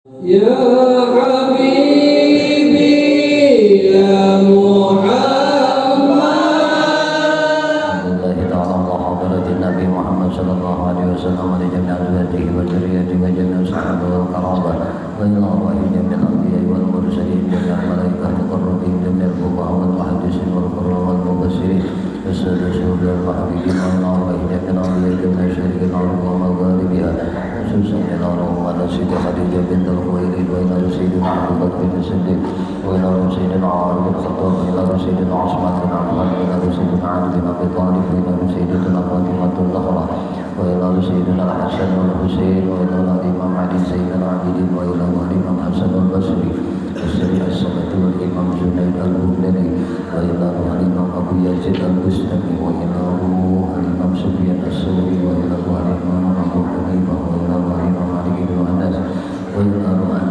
Ya Habibi ya Muhammad. Alhamdulillah ta'ala Allah hadratin Nabi Muhammad sallallahu alaihi wasallam wa li jami'i azwajihi wa dzurriyyatihi wa jami'i ashabihi wal qarabah wa ila arwahi jami'il anbiya'i wal mursalin jami'al malaikati muqarrabin jami'al fuqaha wal muhaddisin wal qurra wal mubassirin wassalamu ala al-habibin wa ala arwahi jami'il anbiya'i wa syarikin wa magharibiha khususan ila Allahumma Siti Khadijah bintul Khuwailid wa ila Sayyidina Abu Bakr bin Siddiq wa ila Sayyidina Umar bin Khattab wa ila Sayyidina Utsman bin Affan wa ila Sayyidina Ali bin Abi Thalib wa ila Sayyidina Fatimah Zahra wa ila Sayyidina Hasan wal Husain wa ila Imam Ali Zainal Abidin wa ila Imam Hasan al-Basri والسريع الصمد والإمام جنيد البغدادي وإلى الإمام أبو يزيد البستمي وإلى الإمام سفيان الثوري وإلى الإمام أبو حنيفة وإلى الإمام علي بن أنس وإلى الإمام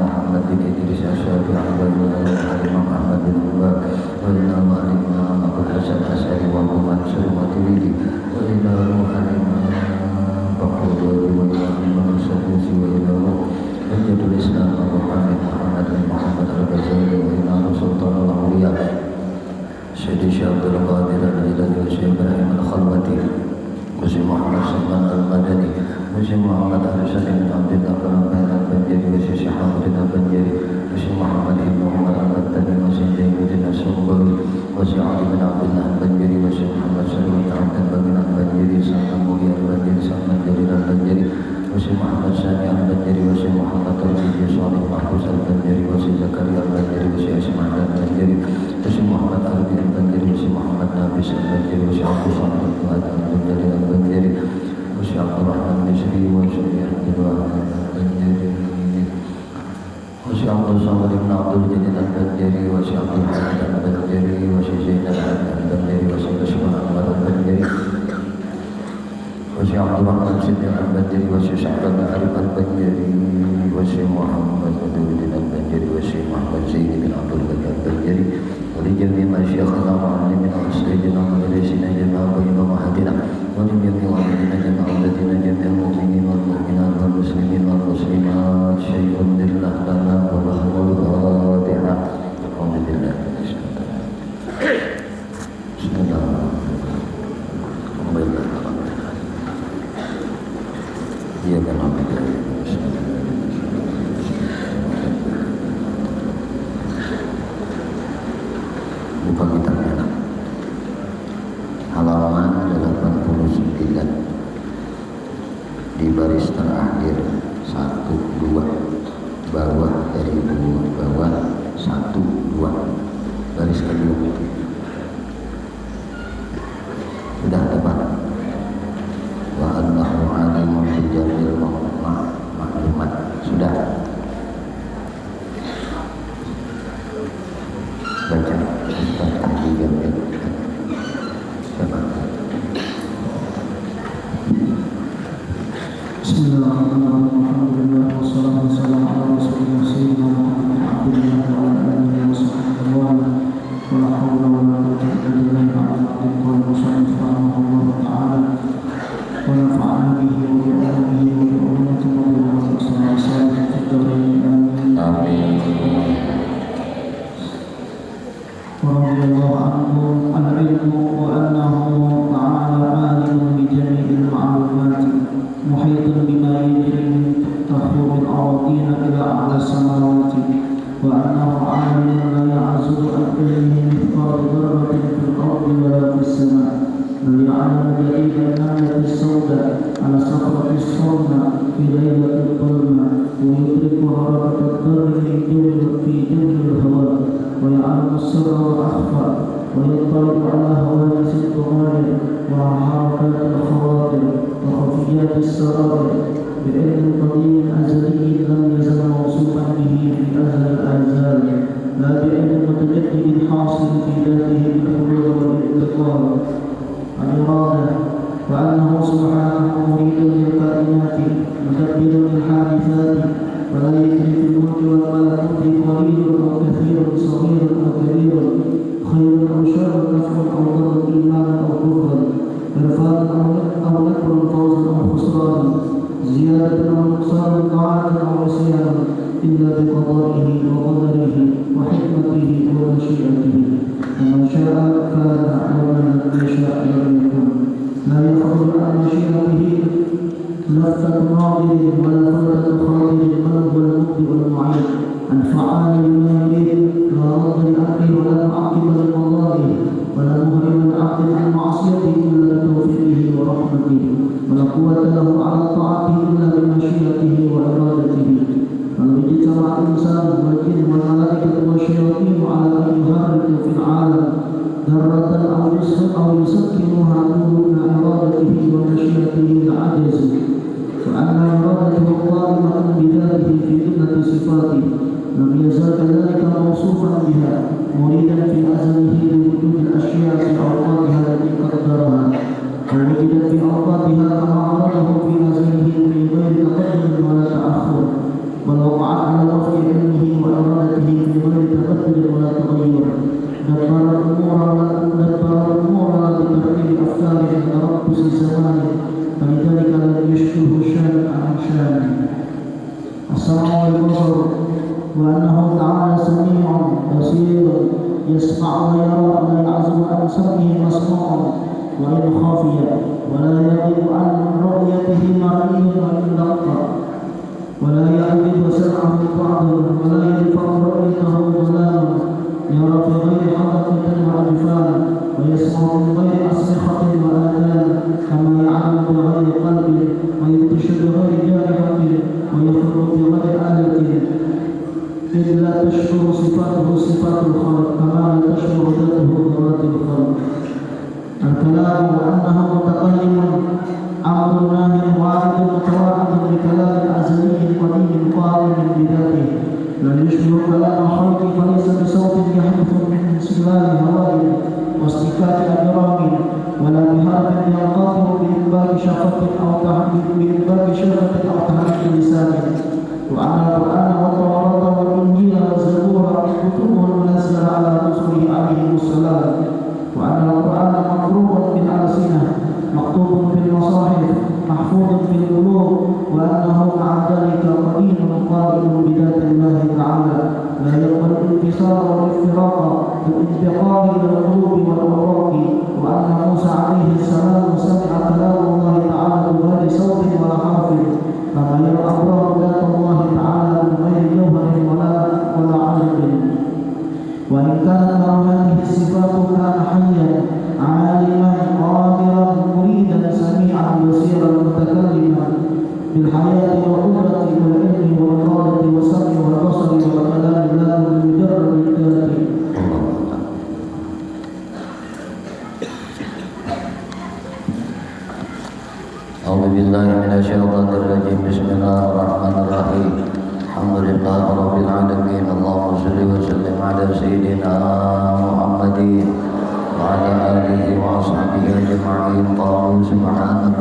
محمد بن إدريس الشافعي وإلى الإمام أحمد بن حنبل وإلى الإمام أبو الحسن الأشعري وأبو منصور الماتريدي وإلى الإمام بقرطبي وإلى الإمام السدوسي وإلى حجة الإسلام أبو حامد محمد بن محمد الغزالي وإلى سلطان الأولياء سيدي الشيخ عبد القادر الجيلاني والشيخ إبراهيم الخلوتي وشيخ محمد سلمان المدني وشيخ محمد أرشد بن عبد الله كرمين البنجري وشيخ شحاب بن البنجري وشيخ محمد بن عمر المدني وشيخ زين بن السنبوي وشيخ علي بن عبد الله البنجري وشيخ محمد سليم بن عبد الله بن البنجري سلمان مولي البنجري سلمان جليل البنجري وشيخ محمد سامي البنجري وشيخ محمد تركي صالح محفوظ البنجري وشيخ زكريا البنجري وشيخ اسماعيل البنجري وشيخ محمد عربي البنجري وشيخ محمد نافس البنجري وشيخ عبد الصمد البنجري البنجري وشيخ عبد الرحمن بشري وشيخ عبد الرحمن البنجري وشيخ عبد الصمد بن عبد الجليل البنجري وشيخ عبد الحميد البنجري وشيخ زين البنجري وشيخ اشرف انور البنجري وشيخ عبد الرحمن صديق البنجري وشيخ شعبان بن علي البنجري وشيخ محمد بدر البنجري وشيخ محمد زين بن عبد الله البنجري ولجميع مشايخنا ومعلمنا وسيدنا ومدرسنا جميع وأمهاتنا ولجميع والدينا جميع الذين جميع المؤمنين والمؤمنات والمسلمين والمسلمات شيء لله لنا وله الفاتحة أعوذ بالله من الشيطان بسم الله الرحمن الرحيم Iya kan buka kitabnya halaman 89 di baris terakhir 1, 2 bawah dari bawah 1, 2 baris kedua sudah tepat wa annahu alimun bijamil maklumat sudah baca Ustaz bijamil siapa Bismillahirrahmanirrahim. Alhamdulillah wassalatu wassalamu ala rasulillah sayyidina Muhammad abdillah wa ala alihi wa sahbihi wa la hawla wa la quwwata illa billah al-aliyyil musannif rahimahullah ta'ala wa nafa'ana bihi wa bi alihi wa bi ummati Muhammad sallallahu alaihi wasallam fi darain amin. ورضي الله عنه العلم وأنه تعالى عالم بجميع المعلومات محيطا بما يجري من تخوض الأراضين إلى أعلى السماوات وأنه عالم لا يعزب عن علمه مثقال ذرة في الأرض ولا في السماء بل يعلم دليل النملة السوداء على صخرة الصلمة في ليلة الظلمة ويدرك حركة الذر في جو الهواء ويعلم السر وأخفى ويطلع على هواجس الضمائر وحركات الخواطر وخفيات السرائر بعلم قديم أزلي لم يزل موصوفا به في أزل الآزال لا بعلم متجدد حاصل في ذاته بالحلول والانتقال الإرادة وأنه سبحانه مريد للكائنات مدبر للحادثات ولا يدري في الملك والملكوت قليل أو كثير صغير أو كبير خير أو شر نفع أو ضر إيمانا أو كفرا إرفاقا أو نكرا فوزا أو خسرانا زيادة أو نقصانا طاعة أو عصيانا إلا بقضائه وقدره وحكمته ومشيئته، فمن شاء كان ومن لم يشاء لم يكن. لا يخرج عن مشيئته لفة ناظر ولا فلتة خاطر، بل هو المبدئ المعيد الفعال لما يريد، لا رد لأمره ولا معقب لقضائه، ولا مهرم لعبد عن معصيته إلا بتوفيقه ورحمته، ولا قوة له على طاعته إلا بمشيئته وإرادته. فلو اجتمع الإنسان والجن والملائكة والشياطين على أن يهرجوا في العالم ذرة أو يسكنوها دون إرادته ومشيئته لعجزوا، وأن إرادته قائمة بذاته في جملة صفاته، لم يزال كذلك موصوفا بها مريدا في أزله لوجود الأشياء في أوقاتها التي قدرها، ووجدت في أوقاتها كما أراده في أزله من غير تقدم ولا تأخر، بل وقعت على وفق علمه وإرادته في غير تبدل ولا تغير. دبر الأمور بترتيب أفكاره وتربص زمانه، فلذلك لم يشكله شان عن شانه. السمع والبصر، وأنه تعالى سميع بصير يسمع ويرى، لا يعزب عن سمعه مسموع وإن خافي، ولا يغيب عن رؤيته مرئي وإن دق، ولا يعذب سمعه بعض، ولا يرفع رؤيته ظلام، يرى في غير حلقة وعرفان، ويسمع من غير أسمخة وآذان، كما يعلم بغير قلب، ويبطش بغير جارحة، ويخلق بغير آلة، إذ لا تشعر صفاته صفات الخلق كما لا تشعر ذاته ذوات الخلق. الكلام، وأنه متكلم أمر ناهي واحد متواعد بكلام أزلي قديم قائم بذاته، لا يشبه كلام الخلق، فليس بصوت يحدث من سلال هواء واصطكاك أجرام، ولا بحرف ينقطع بإنباء شفة أو تحريك لسان. وأن القرآن والتوراة والإنجيل والزبور كتبه المنزلة على رسله عليهم السلام، وأن القرآن مقروء بالألسنة مكتوب في المصاحف محفوظ في القلوب، وأنه مع ذلك قديم قائم بذات الله تعالى، لا يقبل الانفصال والافتراق بالانتقال للقلوب والأوراق. وأن موسى عليه السلام سمع كلام الله تعالى بغير صوت ولا حرف، كما يرى أبرار ذات الله تعالى من غير جوهر ولا علم. وإن كانت له هذه الصفات كان حيا عالما قادرا مريدا سميعا بصيرا متكلما بالحياة والقدرة والعلم والإرادة والسمع والبصر والكلام، لا بمجرد الذات. أعوذ بالله من الشيطان الرجيم. بسم الله الرحمن الرحيم. الحمد لله رب العالمين. اللهم صل وسلم على سيدنا محمد وعلى آله وأصحابه أجمعين. قالوا سبحانك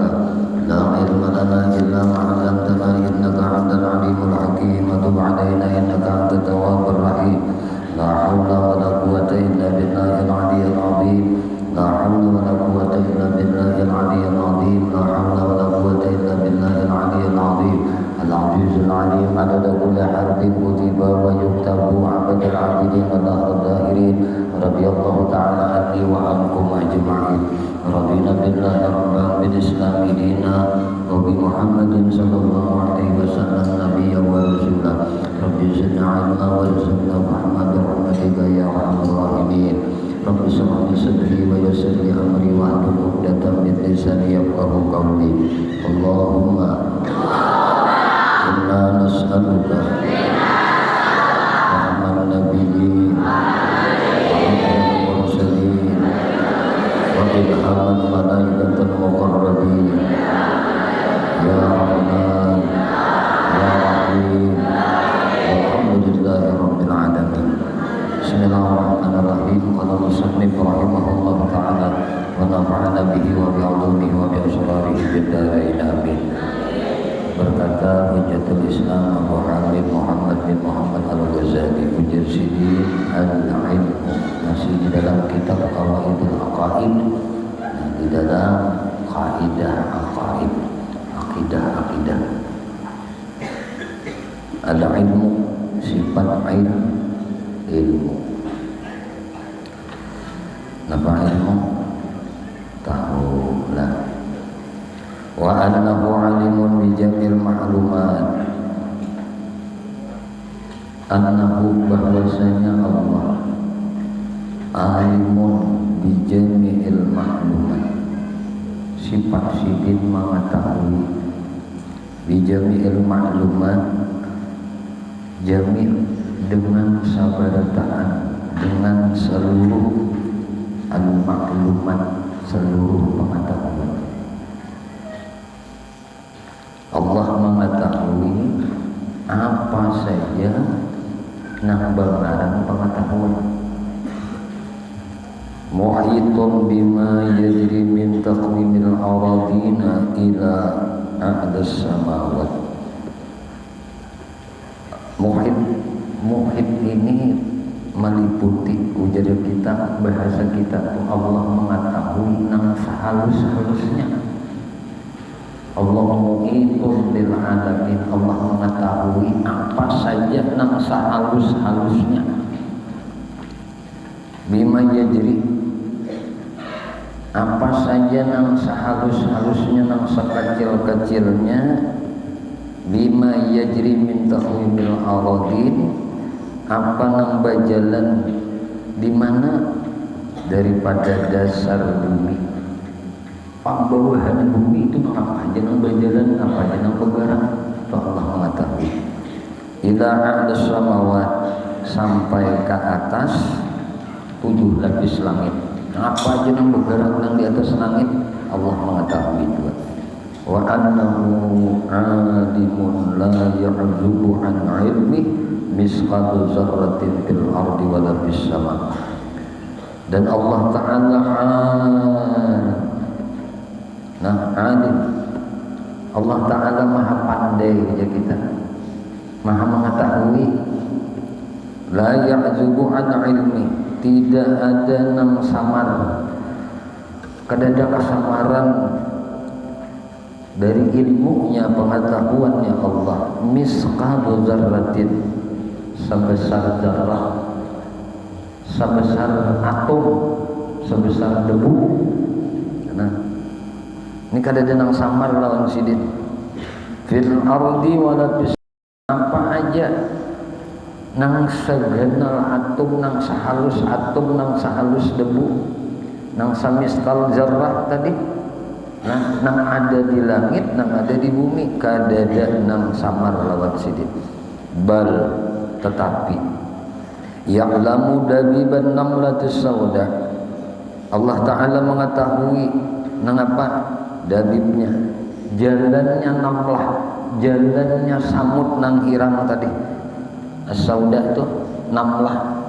لا علم لنا إلا ما علمتنا إنك أنت العليم الحكيم. وتب علينا إنك أنت التواب الرحيم. لا حول ولا قوة إلا بالله العلي العظيم. لا حول ولا قوة إلا بالله العلي العظيم. لا حول ولا قوة إلا بالله العلي العظيم. العزيز العليم عدد كل حرف كتب ويكتب عبد العابدين ودهر الداهرين. رضي الله تعالى عني وعنكم أجمعين. رضينا بالله ربا بالإسلام دينا وبمحمد صلى الله عليه وسلم نبيا ورسولا. رب زدنا علما وارزقنا فهما برحمتك يا أرحم الراحمين. رب اشرح لي صدري ويسر لي أمري واحلل عقدة من لساني يفقهوا قولي. اللهم إنا نسألك رحم النبيين وعلم المرسلين وإلهام الملائكة المقربين يا رحمن يا رحيم والحمد لله رب العالمين. بسم الله الرحمن الرحيم. قال المصنف رحمه الله تعالى ونفعنا به وبعلومه وبأسراره في الدارين آمين. Berkata Hujjatul Islam Abu Hamid Muhammad bin Muhammad Al-Ghazali Mujassidi Al-Ilm, masih di dalam kitab Qawaidul Aqaid, di dalam Qaidah Aqaid, Aqidah. Al-ilmu sifat ilmu. Napa ilmu? Tahu lah. Wa annahu alimun bi jamil ma'lumat. Annahu bahwasanya Allah alimun bi jami'il ma'lumat. Sifat sidin mengetahui bi jami'il ma'lumat, jami' dengan sabarataan, dengan seluruh al-ma'lumat, seluruh pengetahuan. Allah mengetahui apa saja nang bangaran pengetahuan. Muhitun bima yajri min taqwimil aradina ila a'das samawat. Muhit ini meliputi, ujar kita, bahasa kita tuh Allah mengetahui nang sehalus-halusnya. Allah muhitun bil alamin, Allah mengetahui apa saja nang sehalus-halusnya. Bima yajri, apa saja nang sehalus-halusnya, nang sekecil-kecilnya. Bima yajri min taqwimil aradin, apa nang bajalan di mana daripada dasar bumi. Pembawahan bumi itu apa aja nang bajalan, apa aja nang bergerak, itu Allah mengetahui. Ila a'das samawat, sampai ke atas 7 lapis langit. Apa aja yang bergerak nang di atas langit, Allah mengetahui juga. Wa annahu alimun la ya'zubu an ilmi misqalu zarratin fil ardi wa la fis sama. Dan Allah Ta'ala alim. Allah Ta'ala maha pandai saja kita, maha mengetahui. La ya'zubu an ilmi, tidak ada nang samar, kadada kesamaran dari ilmunya, pengetahuannya Allah. Misqalu zarratin, sebesar zarrah, sebesar atom, sebesar debu. Nah, ini kadada nang samar lawan sidin. Fil ardi wala bis, apa aja nang segenal atom, nang sehalus atom, nang sehalus debu, nang samiskal zarrah tadi, nah, nang ada di langit, nang ada di bumi, kadada nang samar lawan sidin. Bal, tetapi ya'lamu dabiban namlatis sauda, Allah Ta'ala mengetahui nang apa dabibnya, jalannya namlah, jalannya samut nang hirang tadi. As-sauda itu namlah,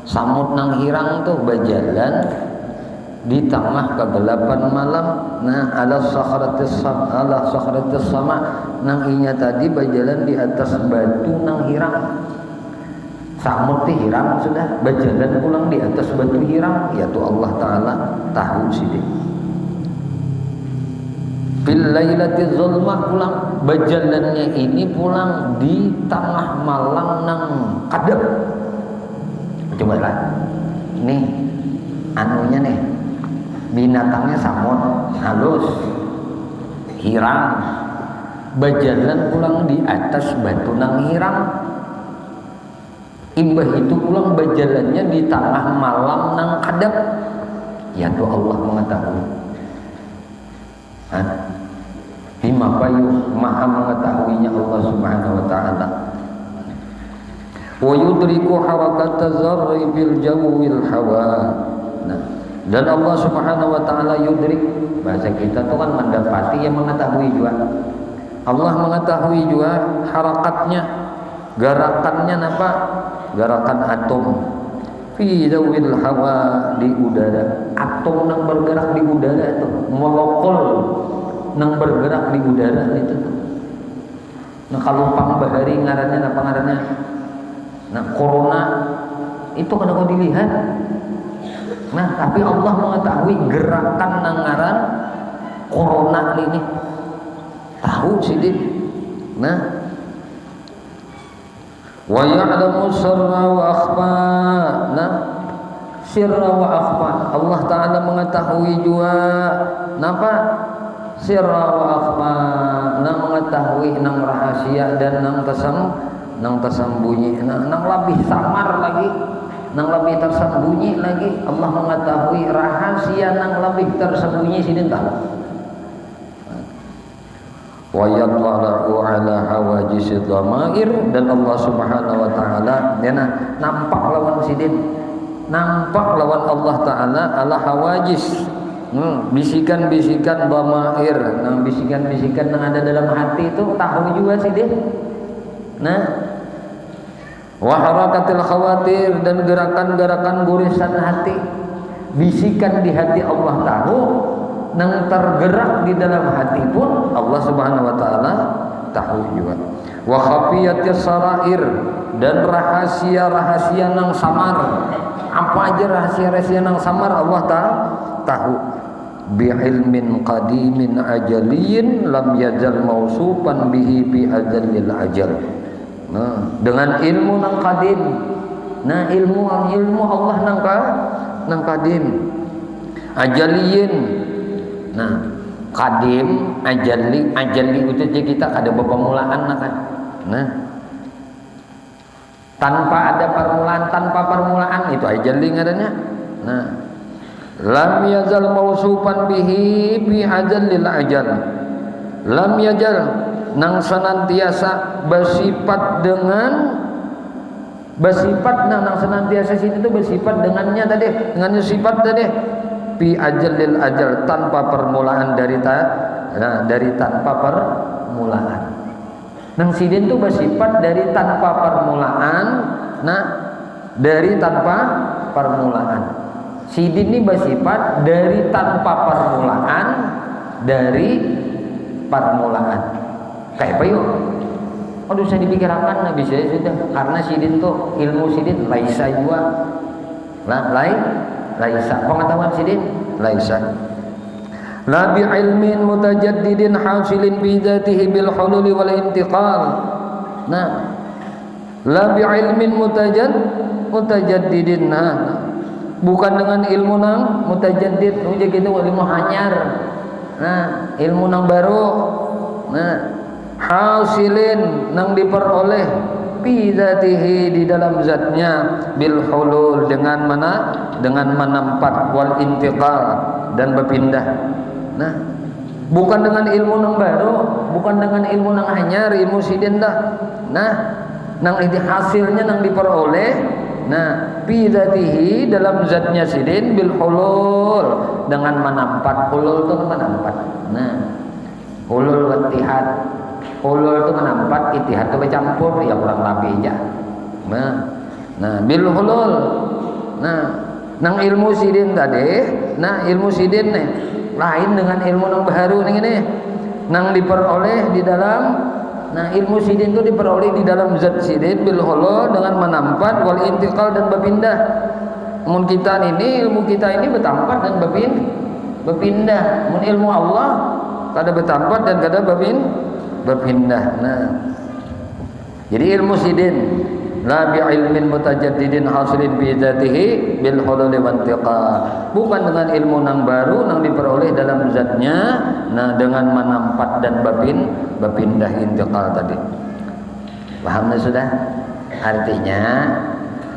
samut nang hirang tuh berjalan di tengah kegelapan malam. Nah, ala sakhratis sama, nang inya tadi berjalan di atas batu nang hirang. Samut di hirang sudah, berjalan pulang di atas batu hirang, yaitu Allah Ta'ala tahu sini. Fil lailati zulmah, pulang berjalannya ini pulang di tengah malam nang kadep. Coba lah, nih anunya nih, binatangnya samut halus hirang, berjalan pulang di atas batu nang hirang. Imbah itu pulang berjalannya di tengah malam nang kadep, yaitu Allah mengetahui. Bima payu, maha mengetahuinya Allah Subhanahu wa ta'ala. Wa yudriku harakata zarri bil jawil hawa. Nah, dan Allah Subhanahu wa ta'ala yudrik, bahasa kita itu kan mendapati, yang mengetahui juga. Allah mengetahui juga harakatnya, gerakannya apa? Gerakan atom fi dawil hawa, di udara. Atom nang bergerak di udara itu, molekul nang bergerak di udara itu tuh. Nah, kalau pangbahari ngarannya apa ngarannya? Nah, corona itu kan kau dilihat. Nah, tapi Allah mengetahui gerakan nang ngaran corona ini. Tahu sih. Nah, Wa ya'lamu sirra wa akhfa. Nah, sirra wa akhfa. Allah Ta'ala mengetahui juga napa? Sirra wa akhfa. Nang mengetahui nang rahasia dan nang tersembunyi. Nang lebih samar lagi, nang lebih tersembunyi lagi. Allah mengetahui rahasia nang lebih tersembunyi sidin tahu. Wa yatla'u ala hawajisid dhamair, dan Allah Subhanahu wa taala nampak lawan sidin, nampak lawan Allah taala ala hawajis, bisikan-bisikan dhamair, nang bisikan-bisikan yang ada dalam hati itu tahu juga sidin. Nah, wa harakatil khawatir, dan gerakan-gerakan gurisan hati, bisikan di hati Allah tahu, nang tergerak di dalam hati pun Allah Subhanahu wa taala tahu juga. Wa khafiyatis sarair, dan rahasia-rahasia nang samar, apa aja rahasia-rahasia nang samar Allah tahu. Bi ilmin qadimin ajaliyin lam yazal mausufan bihi bi azalil ajal. Nah, dengan ilmu nang qadim. Nah, ilmu Allah nang qadim ajaliyin. Nah, qadim, ajali itu aja kita ada permulaan kan. Nah, tanpa ada permulaan itu ajali ngadanya. Nah, lam yazal mausufan bihi bi ajalil ajal. Lam yazal nang senantiasa bersifat nang senantiasa situ bersifat dengannya tadi, dengan sifat tadi. Bi ajalil ajal, tanpa permulaan dari tanpa permulaan. Nang sidin itu bersifat dari tanpa permulaan. Nah, dari tanpa permulaan. Sidin ini bersifat dari tanpa permulaan, dari permulaan. Kayak apa yuk? Aduh, saya dipikirkan nggak bisa sudah, karena sidin tuh ilmu sidin laisa juga, laisa pengetahuan sidin laisa la bi ilmin mutajaddidin hasilin bi dzatihi bil hululi wal intiqal. Nah, la bi ilmin mutajaddidin, bukan dengan ilmu nang mutajaddid gitu, ilmu hanyar. Nah, ilmu nang baru. Nah, hasilin nang diperoleh bi dzatihi, di dalam zatnya, bil hulul, dengan menempat, wal intiqal, dan berpindah. Nah, bukan dengan ilmu nang baru, bukan dengan ilmu nang hanyar, ilmu sidin dah. Nah, nang ini hasilnya nang diperoleh. Nah, bi dzatihi, dalam zatnya sidin, bil hulul, dengan menampat. Hulul itu menampat. Nah, hulul ittihad. Hulul itu menampat, ittihad itu bercampur, ya kurang lebih aja. Nah, bil hulul. Nah, nang ilmu sidin tadi, nah ilmu sidin nih lain dengan ilmu nang baru nih ini. Nang diperoleh di dalam, nah ilmu sidin itu diperoleh di dalam zat sidin, bil hulul, dengan menampat, wal intiqal, dan berpindah. Mun kita ini, ilmu kita ini bertampat dan berpindah. Mun ilmu Allah kada bertampat dan kada berpindah. Nah, jadi ilmu sidin la bi ilmin mutajaddidin hasilin bi dzatihi bil hulul wa intiqal, bukan dengan ilmu nang baru nang diperoleh dalam zatnya, nah dengan menampat dan berpindah, intiqal tadi. Pahamnya sudah? Artinya,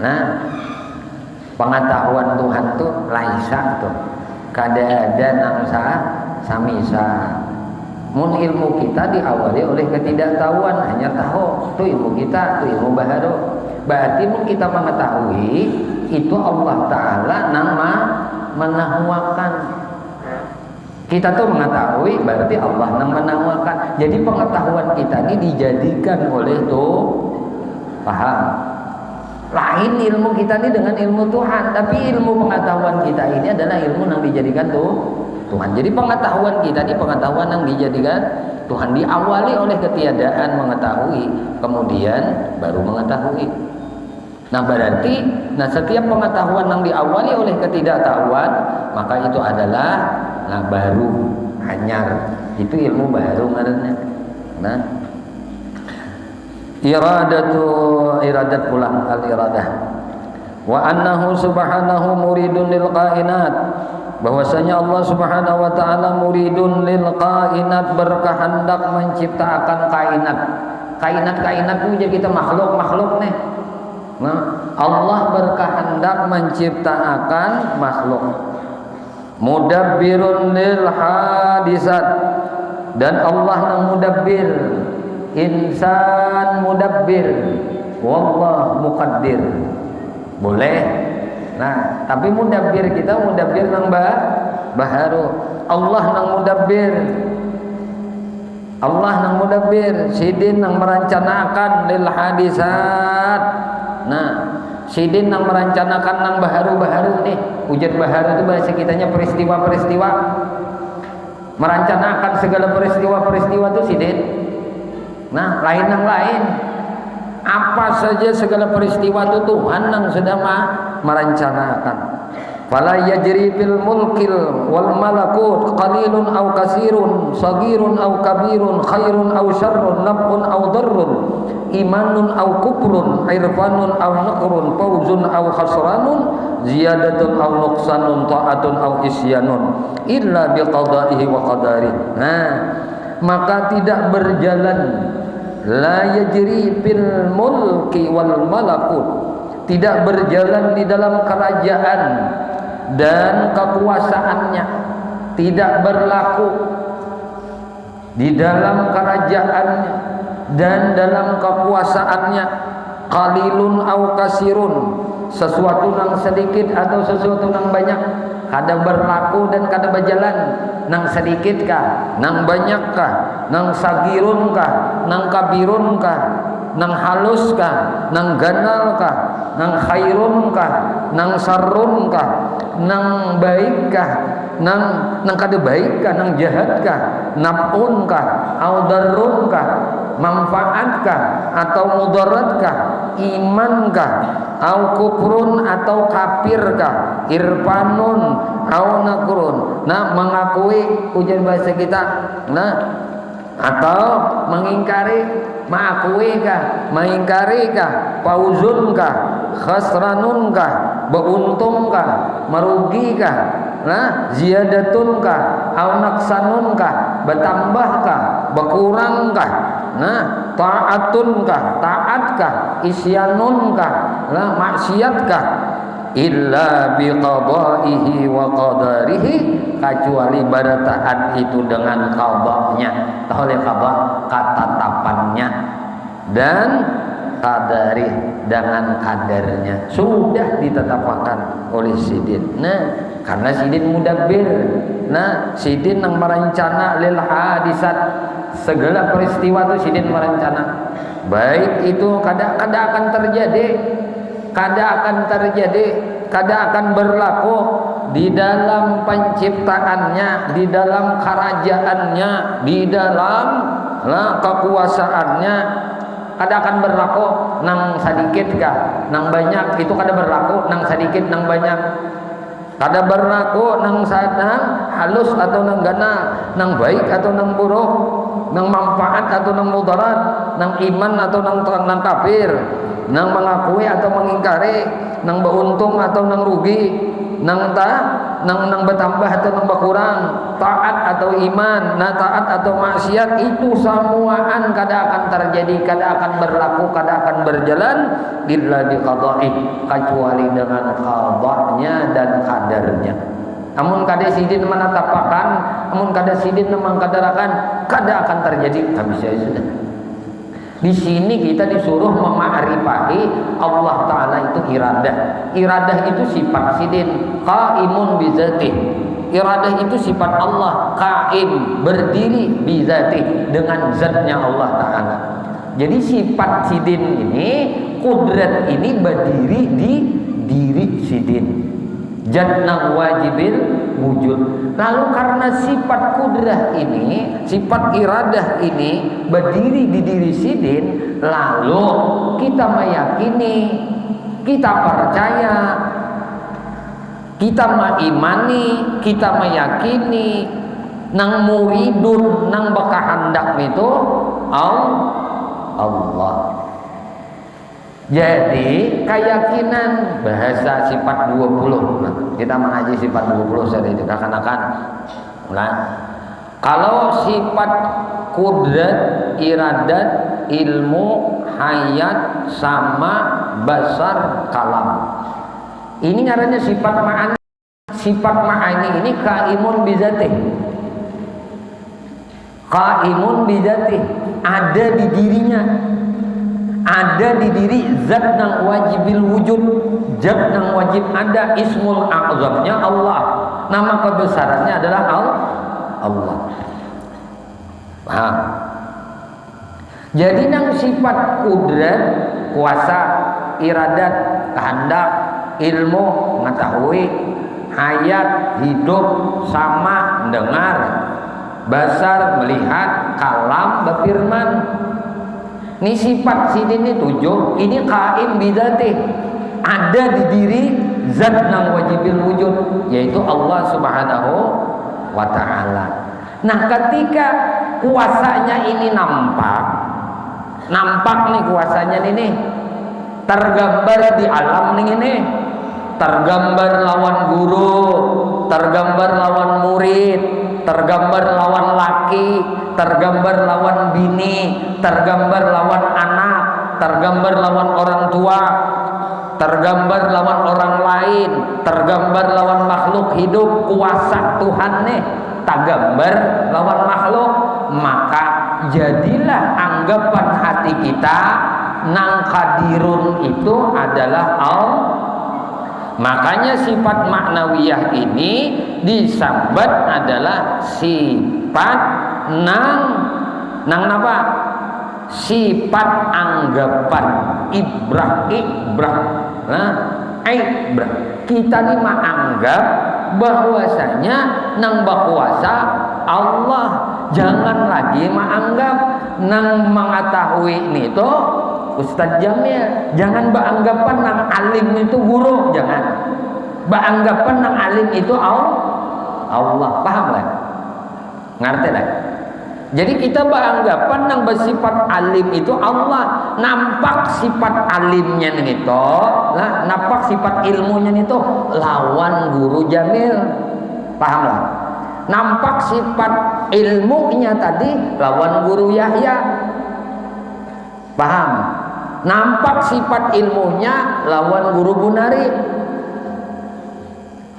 nah pengetahuan Tuhan tuh laisa tuh kada ada nang samisa. Mun ilmu kita diawali oleh ketidaktahuan, hanya tahu itu ilmu kita, itu ilmu baharu. Berarti mun kita mengetahui itu Allah Ta'ala nang menahwakan. Kita tuh mengetahui berarti Allah nang menahwakan. Jadi pengetahuan kita ini dijadikan oleh tuh paham. Lain ilmu kita ini dengan ilmu Tuhan, tapi ilmu pengetahuan kita ini adalah ilmu yang dijadikan Tuhan. Jadi pengetahuan kita ini pengetahuan yang dijadikan Tuhan, diawali oleh ketiadaan mengetahui, kemudian baru mengetahui. Nah berarti, nah setiap pengetahuan yang diawali oleh ketidaktahuan, maka itu adalah baru, hanyar. Itu ilmu baru ngaranna. Nah, iradat pula al-iradah. Wa annahu subhanahu muridun lil kainat, bahwasanya Allah Subhanahu wa taala muridun lil kainat, berkehendak menciptakan kainat. Kainat itu jadi kita makhluk nih. Nah, Allah berkehendak menciptakan makhluk. Mudabbirun lil hadisat, dan Allah yang mudabbir. Insan mudabbir, wallah muqaddir. Boleh. Nah, tapi mudabbir kita mudabbir nang baharu. Allah nang mudabbir. Allah nang mudabbir, sidin nang merencanakan lil hadisat. Nah, sidin nang merencanakan nang baharu-baharu nih. Ujar baharu itu bahasa kitanya peristiwa-peristiwa. Merencanakan segala peristiwa-peristiwa itu sidin. Nah, lain yang lain. Apa saja segala peristiwa itu Tuhan yang sedang merencanakan. Fala yajri fil mulkil wal malakut qalilun aw kasirun, sagirun aw kabirun, khairun aw syarrun, naf'un aw darrun, imanun aw kufrun, irfanun aw naqrun, fawzun aw khasranun, ziyadatun aw nuqsanun, ta'atun aw isyanun, illa biqada'ihi wa qadarihi. Nah, maka tidak berjalan la yajri fil mulki wal malakut, tidak berjalan di dalam kerajaan dan kekuasaannya, tidak berlaku di dalam kerajaannya dan dalam kekuasaannya, qalilun aw kasirun, sesuatu yang sedikit atau sesuatu yang banyak, kada berlaku dan kada berjalan. Nang sedikit kah, nang banyak kah, nang sagirun kah, nang kabirun kah, nang halus kah, nang ganal kah, nang khairun kah, nang sarrun kah, nang baik kah, nang kada baik kah, nang jahat kah, naf'un kah, au darrun kah, manfaat kah atau mudarat kah, iman kah, au kufrun atau kafir kah, irfanun au nakrun. Nah, mengakui ujian bahasa kita. Nah, atau mengingkari, mengakui kah, mengingkari kah, fauzun kah, khasranun kah, beruntung kah, merugi kah, nah, ziyadatun kah, au naqsanun kah, bertambah kah, berkurang kah, nah, ta'atun kah, taat kah, isyanun kah, nah, maksiat kah, illa biqada'ihi wa qadarihi, kecuali pada taat itu dengan qadanya, oleh qada ketetapannya, dan qadari dengan kadarnya sudah ditetapkan oleh sidin. Nah, karena sidin mudabbir, nah, sidin yang merencana lil hadisat, segala peristiwa itu sidin merencana. Baik itu kada akan terjadi, kada akan berlaku di dalam penciptaannya, di dalam kerajaannya, di dalam kekuasaannya, kada akan berlaku nang sedikit kah, nang banyak, itu kada berlaku nang sedikit nang banyak. Kada berlaku nang halus atau nang gana, nang baik atau nang buruk, nang manfaat atau nang mudarat, nang iman atau nang kafir, nang mengakui atau mengingkari, nang beruntung atau nang rugi, nang bertambah atau nang berkurang, taat atau iman, nah taat atau maksiat, itu semuaan kada akan terjadi, kada akan berlaku, kada akan berjalan illa biqada'i, kecuali dengan qadanya dan kadarnya. Amun kada sidin menetapkan, amun kada sidin mengkadarakan, kada akan terjadi. Habis saya sudah. Di sini kita disuruh mema'rifahi Allah Ta'ala itu iradah. Iradah itu sifat sidin, qaimun bizatih. Iradah itu sifat Allah, qaim, berdiri bizatih, dengan zatnya Allah Ta'ala. Jadi sifat sidin ini, kudrat ini berdiri di diri sidin, jannah wajibil wujud. Lalu karena sifat kudrah ini, sifat iradah ini berdiri di diri sidin, lalu kita meyakini, kita percaya, kita mengimani, kita meyakini nang muridun, nang bakahandak itu Allah. Jadi keyakinan bahasa sifat 20. Nah, kita mengaji sifat 20 saya dikatakan. Nah, kalau sifat kudrat, iradat, ilmu, hayat, sama, basar, kalam. Ini ngarannya sifat ma'ani. Sifat ma'ani ini qaimun bizatih. Qaimun bizatih, ada di dirinya. Ada di diri zat nang wajibil wujud, zat nang wajib ada, ismul a'zamnya Allah, nama kebesarannya adalah Allah. Paham? Jadi nang sifat kudrat, kuasa, iradat, kehendak, ilmu, mengetahui, hayat, hidup, sama, dengar, basar, melihat, kalam, berfirman. Ini sifat sini ini 7, ini qaim bidzatih, ada di diri zat nang wajibil wujud, yaitu Allah Subhanahu wa ta'ala. Nah, ketika kuasanya ini nampak nih kuasanya ini tergambar di alam nih ini, tergambar lawan guru, tergambar lawan murid, tergambar lawan laki, tergambar lawan bini, tergambar lawan anak, tergambar lawan orang tua, tergambar lawan orang lain, tergambar lawan makhluk hidup. Kuasa Tuhan nih tergambar lawan makhluk, maka jadilah anggapan hati kita nang qadirun itu adalah Allah. Makanya sifat maknawiyah ini disambat adalah sifat nang apa? Sifat anggapan, ibrah. Nah, ibrah. Kita ini menganggap bahwasanya nang berkuasa Allah. Jangan lagi menganggap nang mengetahui itu Ustadz Jamil. Jangan beranggapan nang alim itu guru, jangan. Beranggapan nang alim itu Allah. Paham lah? Ngerti lah? Jadi kita beranggapan nang bersifat alim itu Allah. Nampak sifat alimnya itu, lah, nampak sifat ilmunya itu lawan guru Jamil. Paham lah? Nampak sifat ilmunya tadi lawan guru Yahya. Paham? Nampak sifat ilmunya lawan guru Bunari.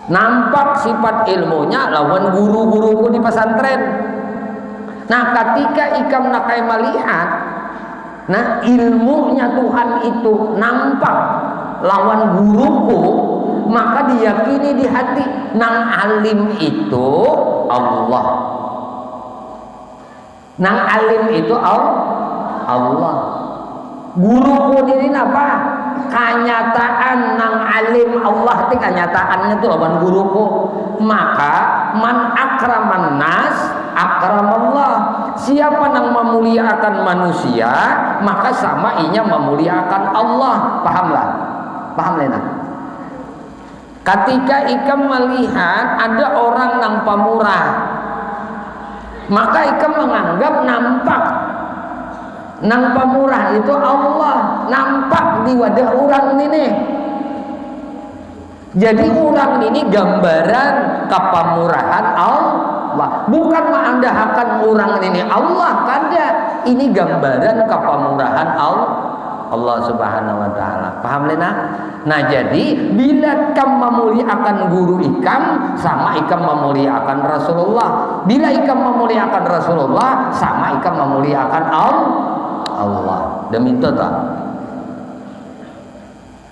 Nampak sifat ilmunya lawan guru-guruku di pesantren. Nah, ketika ikam nakai melihat, nah ilmunya Tuhan itu nampak lawan guruku, maka diyakini di hati nang alim itu Allah. Nang alim itu Allah. Guruku ini apa? Kenyataan nang alim Allah itu kenyataannya itu lawan guruku. Maka man akraman nas akramallah. Siapa nang memuliakan manusia, maka sama inya memuliakan Allah. Pahamlah? Paham lena? Ketika ikam melihat ada orang nang pamurah, maka ikam menganggap nampak nang pamurah itu Allah, nampak di wadah orang ini. Jadi orang ini gambaran kepamurahan Allah. Bukan menandakan orang ini Allah, kada. Ini gambaran kepamurahan Allah Subhanahu wa ta'ala. Paham lena? Nah, jadi bila ikam memuliakan guru ikam, sama ikam memuliakan Rasulullah. Bila ikam memuliakan Rasulullah, sama ikam memuliakan Allah. Demi itu tak?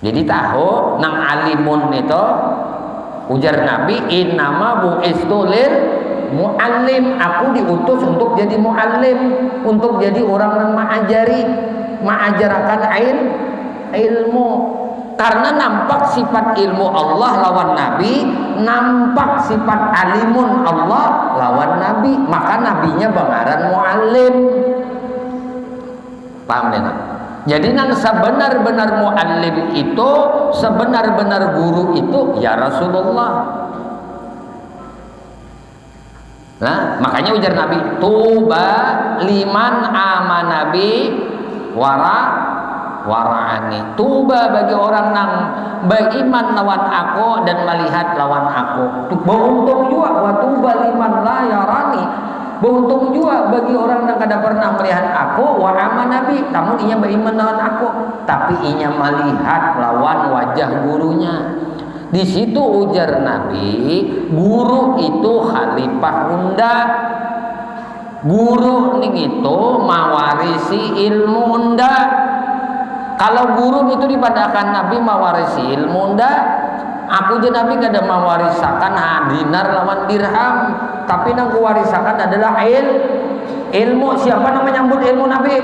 Jadi tahu nang alimun itu ujar Nabi, innama bu'istu lil mu'allim. Aku diutus untuk jadi mu'allim, untuk jadi orang yang mengajarkan ilmu. Karena nampak sifat ilmu Allah lawan Nabi, nampak sifat alimun Allah lawan Nabi, maka nabinya bangaran mu'allim. Paham ya? Jadi nang sebenar-benar mu'allim itu, sebenar-benar guru itu ya Rasulullah. Nah, makanya ujar Nabi, tuba liman amanabi wara wara'ani. Tuba bagi orang yang beriman lawan aku dan melihat lawan aku. Beruntung juga wa tuba liman la yarani. Beruntung juga bagi orang yang kada pernah melihat aku wa aman nabi, namun ia beriman lawan aku, tapi ia melihat lawan wajah gurunya. Di situ ujar Nabi, guru itu khalifah unda. Guru ning itu mawarisi ilmu unda. Kalau guru itu dipadahkan Nabi mawarisi ilmu unda, aku je Nabi kada mawarisakan dinar lawan dirham, tapi nang kuwarisakan adalah ilmu. Siapa yang menyambut ilmu Nabi?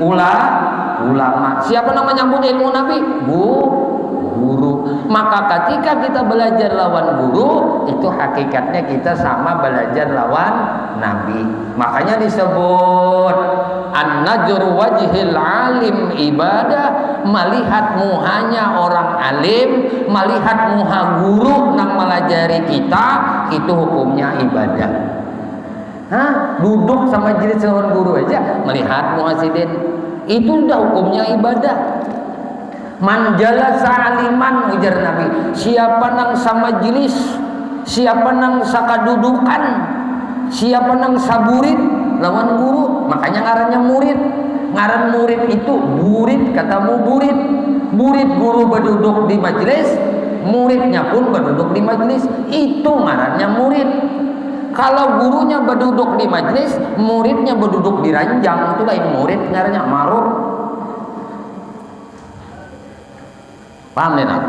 Ulama. Siapa yang menyambut ilmu Nabi? Guru. Maka ketika kita belajar lawan guru, itu hakikatnya kita sama belajar lawan Nabi. Makanya disebut an-najr wajhil alim ibadah, melihat muhanya orang alim, melihat muha guru nang melajari kita, itu hukumnya ibadah. Duduk sama jenis lawan guru aja melihat muhasidin, itu udah hukumnya ibadah. Manjala sa'aliman ujar Nabi, siapa nang sama jenis, siapa nang sakadudukan, siapa nang saburit lawan guru, makanya ngarannya murid. Ngaran murid itu burit, katamu burit. Burit guru berduduk di majelis, muridnya pun berduduk di majelis, itu ngarannya murid. Kalau gurunya berduduk di majelis, muridnya berduduk di ranjang, itu lain murid, ngarannya marur. Paham deh nak?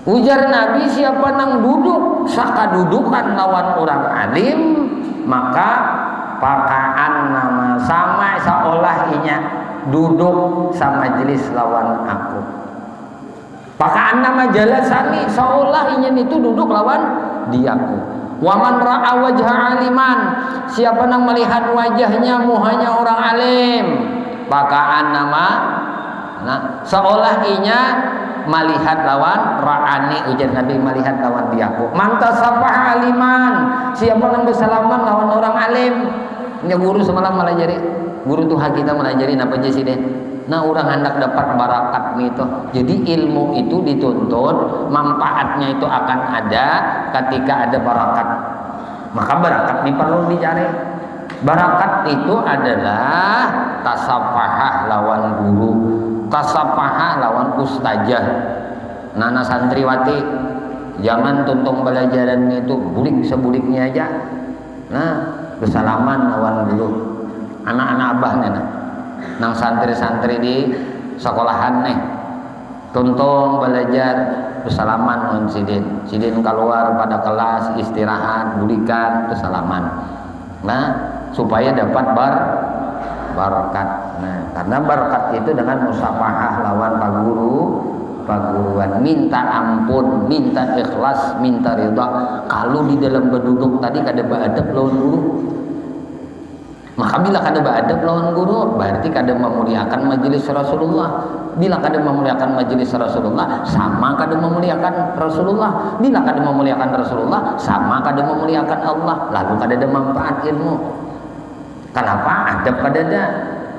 Ujar Nabi, siapa nang duduk sakadudukan lawan orang alim, maka pakaan nama sama seolah inya duduk sama jelis lawan aku. Pakaan nama jalasani seolah inya itu duduk lawan diaku. Waman ra'a wajha aliman, siapa nang melihat wajahnya muhanya orang alim, pakaan nama seolah inya melihat lawan ra'ani, ujar Nabi melihat lawan diaku. Mantasafah aliman, siapa yang bersalaman lawan orang alim. Ini guru semalam melajari, guru tuh kita melajari apa aja sih deh. Nah orang hendak dapat barakat itu. Jadi ilmu itu dituntut, manfaatnya itu akan ada ketika ada barakat. Maka barakat perlu dicari. Barakat itu adalah tasafahah lawan guru, tasafahah lawan ustazah. Nana santriwati, jangan tuntung belajaran itu bulik sebuliknya aja. Nah, bersalaman lawan guru. Anak-anak abahnya nang santri-santri di sekolahan nih, tuntung belajar bersalaman lawan sidin. Sidin keluar pada kelas istirahat, bulikan bersalaman. Nah, supaya dapat barakat. Nah, karena barakat itu dengan musafahah lawan pak guru, paguruan, minta ampun, minta ikhlas, minta ridha. Kalau di dalam berduduk tadi kada beadab lawan guru, maka bila kada beadab lawan guru, berarti kada memuliakan majelis Rasulullah. Bila kada memuliakan majelis Rasulullah, sama kada memuliakan Rasulullah. Bila kada memuliakan Rasulullah, sama kada memuliakan Allah. Lalu kada ada manfaat ilmu. Kenapa? Adab kada ada.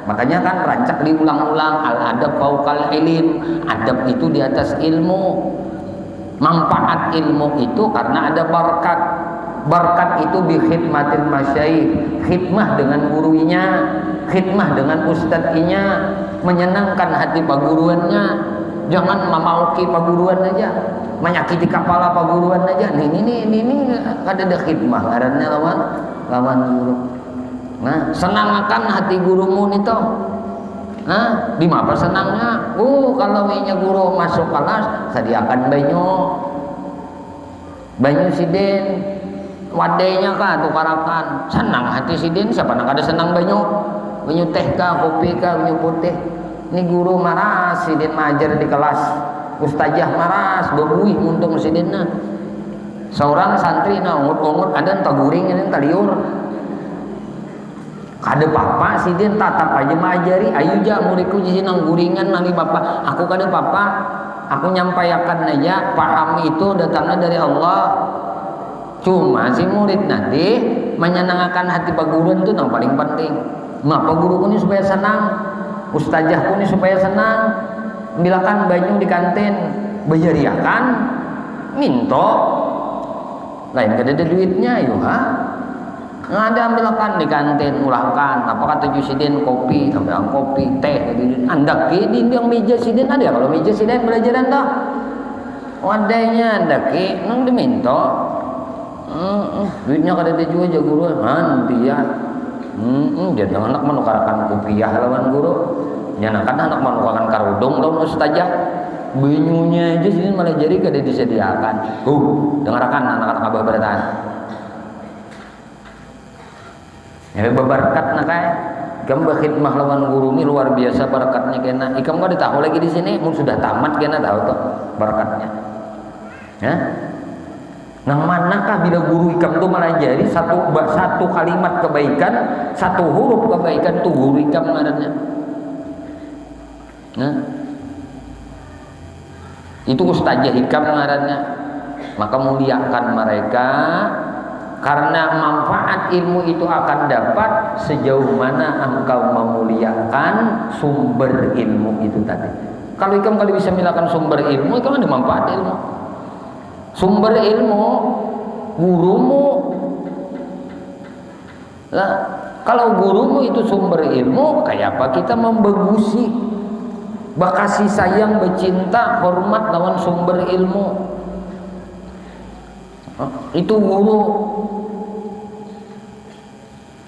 Makanya kan rancak diulang-ulang, al-adab fauqal ilm. Adab itu di atas ilmu. Manfaat ilmu itu karena ada barakat. Barakat itu bi khidmatil masyayikh, khidmah dengan gurunya, khidmah dengan ustadzinya, menyenangkan hati paguruannya. Jangan memauki paguruan aja, menyakiti kepala paguruan aja. Ini kada ada khidmah, ngarannya lawan guru. Nah, senangkan hati gurumu itu. Nah, di mana senangnya? Kalau inya guru masuk kelas, sediakan banyu sidin, wadainya kah tukarakan. Senang hati sidin, siapa nak ada senang banyu teh kah, kopi kah, banyu putih. Ini guru maras sidin majar di kelas, ustazah maras bebuih muntung sidinna. Seorang santri ungut-ungut ada entah guring ini entah liur. Kada papa sidin tatap aja mengajari, ayo ja muridku jadi nang guringan nang papa. Aku kada papa, aku nyampaikan aja, paham itu datangnya dari Allah. Cuma si murid nanti menyenangkan hati pak guru itu yang paling penting. Ngapa guruku ini supaya senang? ustazah pun supaya senang bilakan banyu di kantin bejariakan minto lain kada ada duitnya yuk ada ambilkan di kantin ulahkan apakah tujuh sidin kopi ambil kopi teh anda ki di yang meja sidin ada kalau meja sidin belajaran toh wadahnya anda ki nang diminto duitnya kada ada juga aja guru nanti ya jadi anak menukarakan kopiah lawan guru nyanakan anak menukarakan karudung lawan ustazah banyunya aja sidin malah jadi kada disediakan dengarkan anak-anak abah beratan ya berkat nak ikam berkhidmah lawan guru ini luar biasa barakatnya kena ikam gak ditahu lagi di sini mun sudah tamat kena tahu tuh barakatnya ya nang manakah bila guru ikam tuh malah jadi satu kalimat kebaikan satu huruf kebaikan tuh guru ikam ngarannya nah itu ustazah ikam ngarannya maka muliakan mereka karena manfaat ilmu itu akan dapat sejauh mana engkau memuliakan sumber ilmu itu tadi. Kalau ikam kali bisa milakan sumber ilmu, ikam ada manfaat ilmu. Sumber ilmu gurumu. Lah, kalau gurumu itu sumber ilmu, kayak apa kita membagusi, bakasih sayang, bercinta, hormat lawan sumber ilmu. Itu guru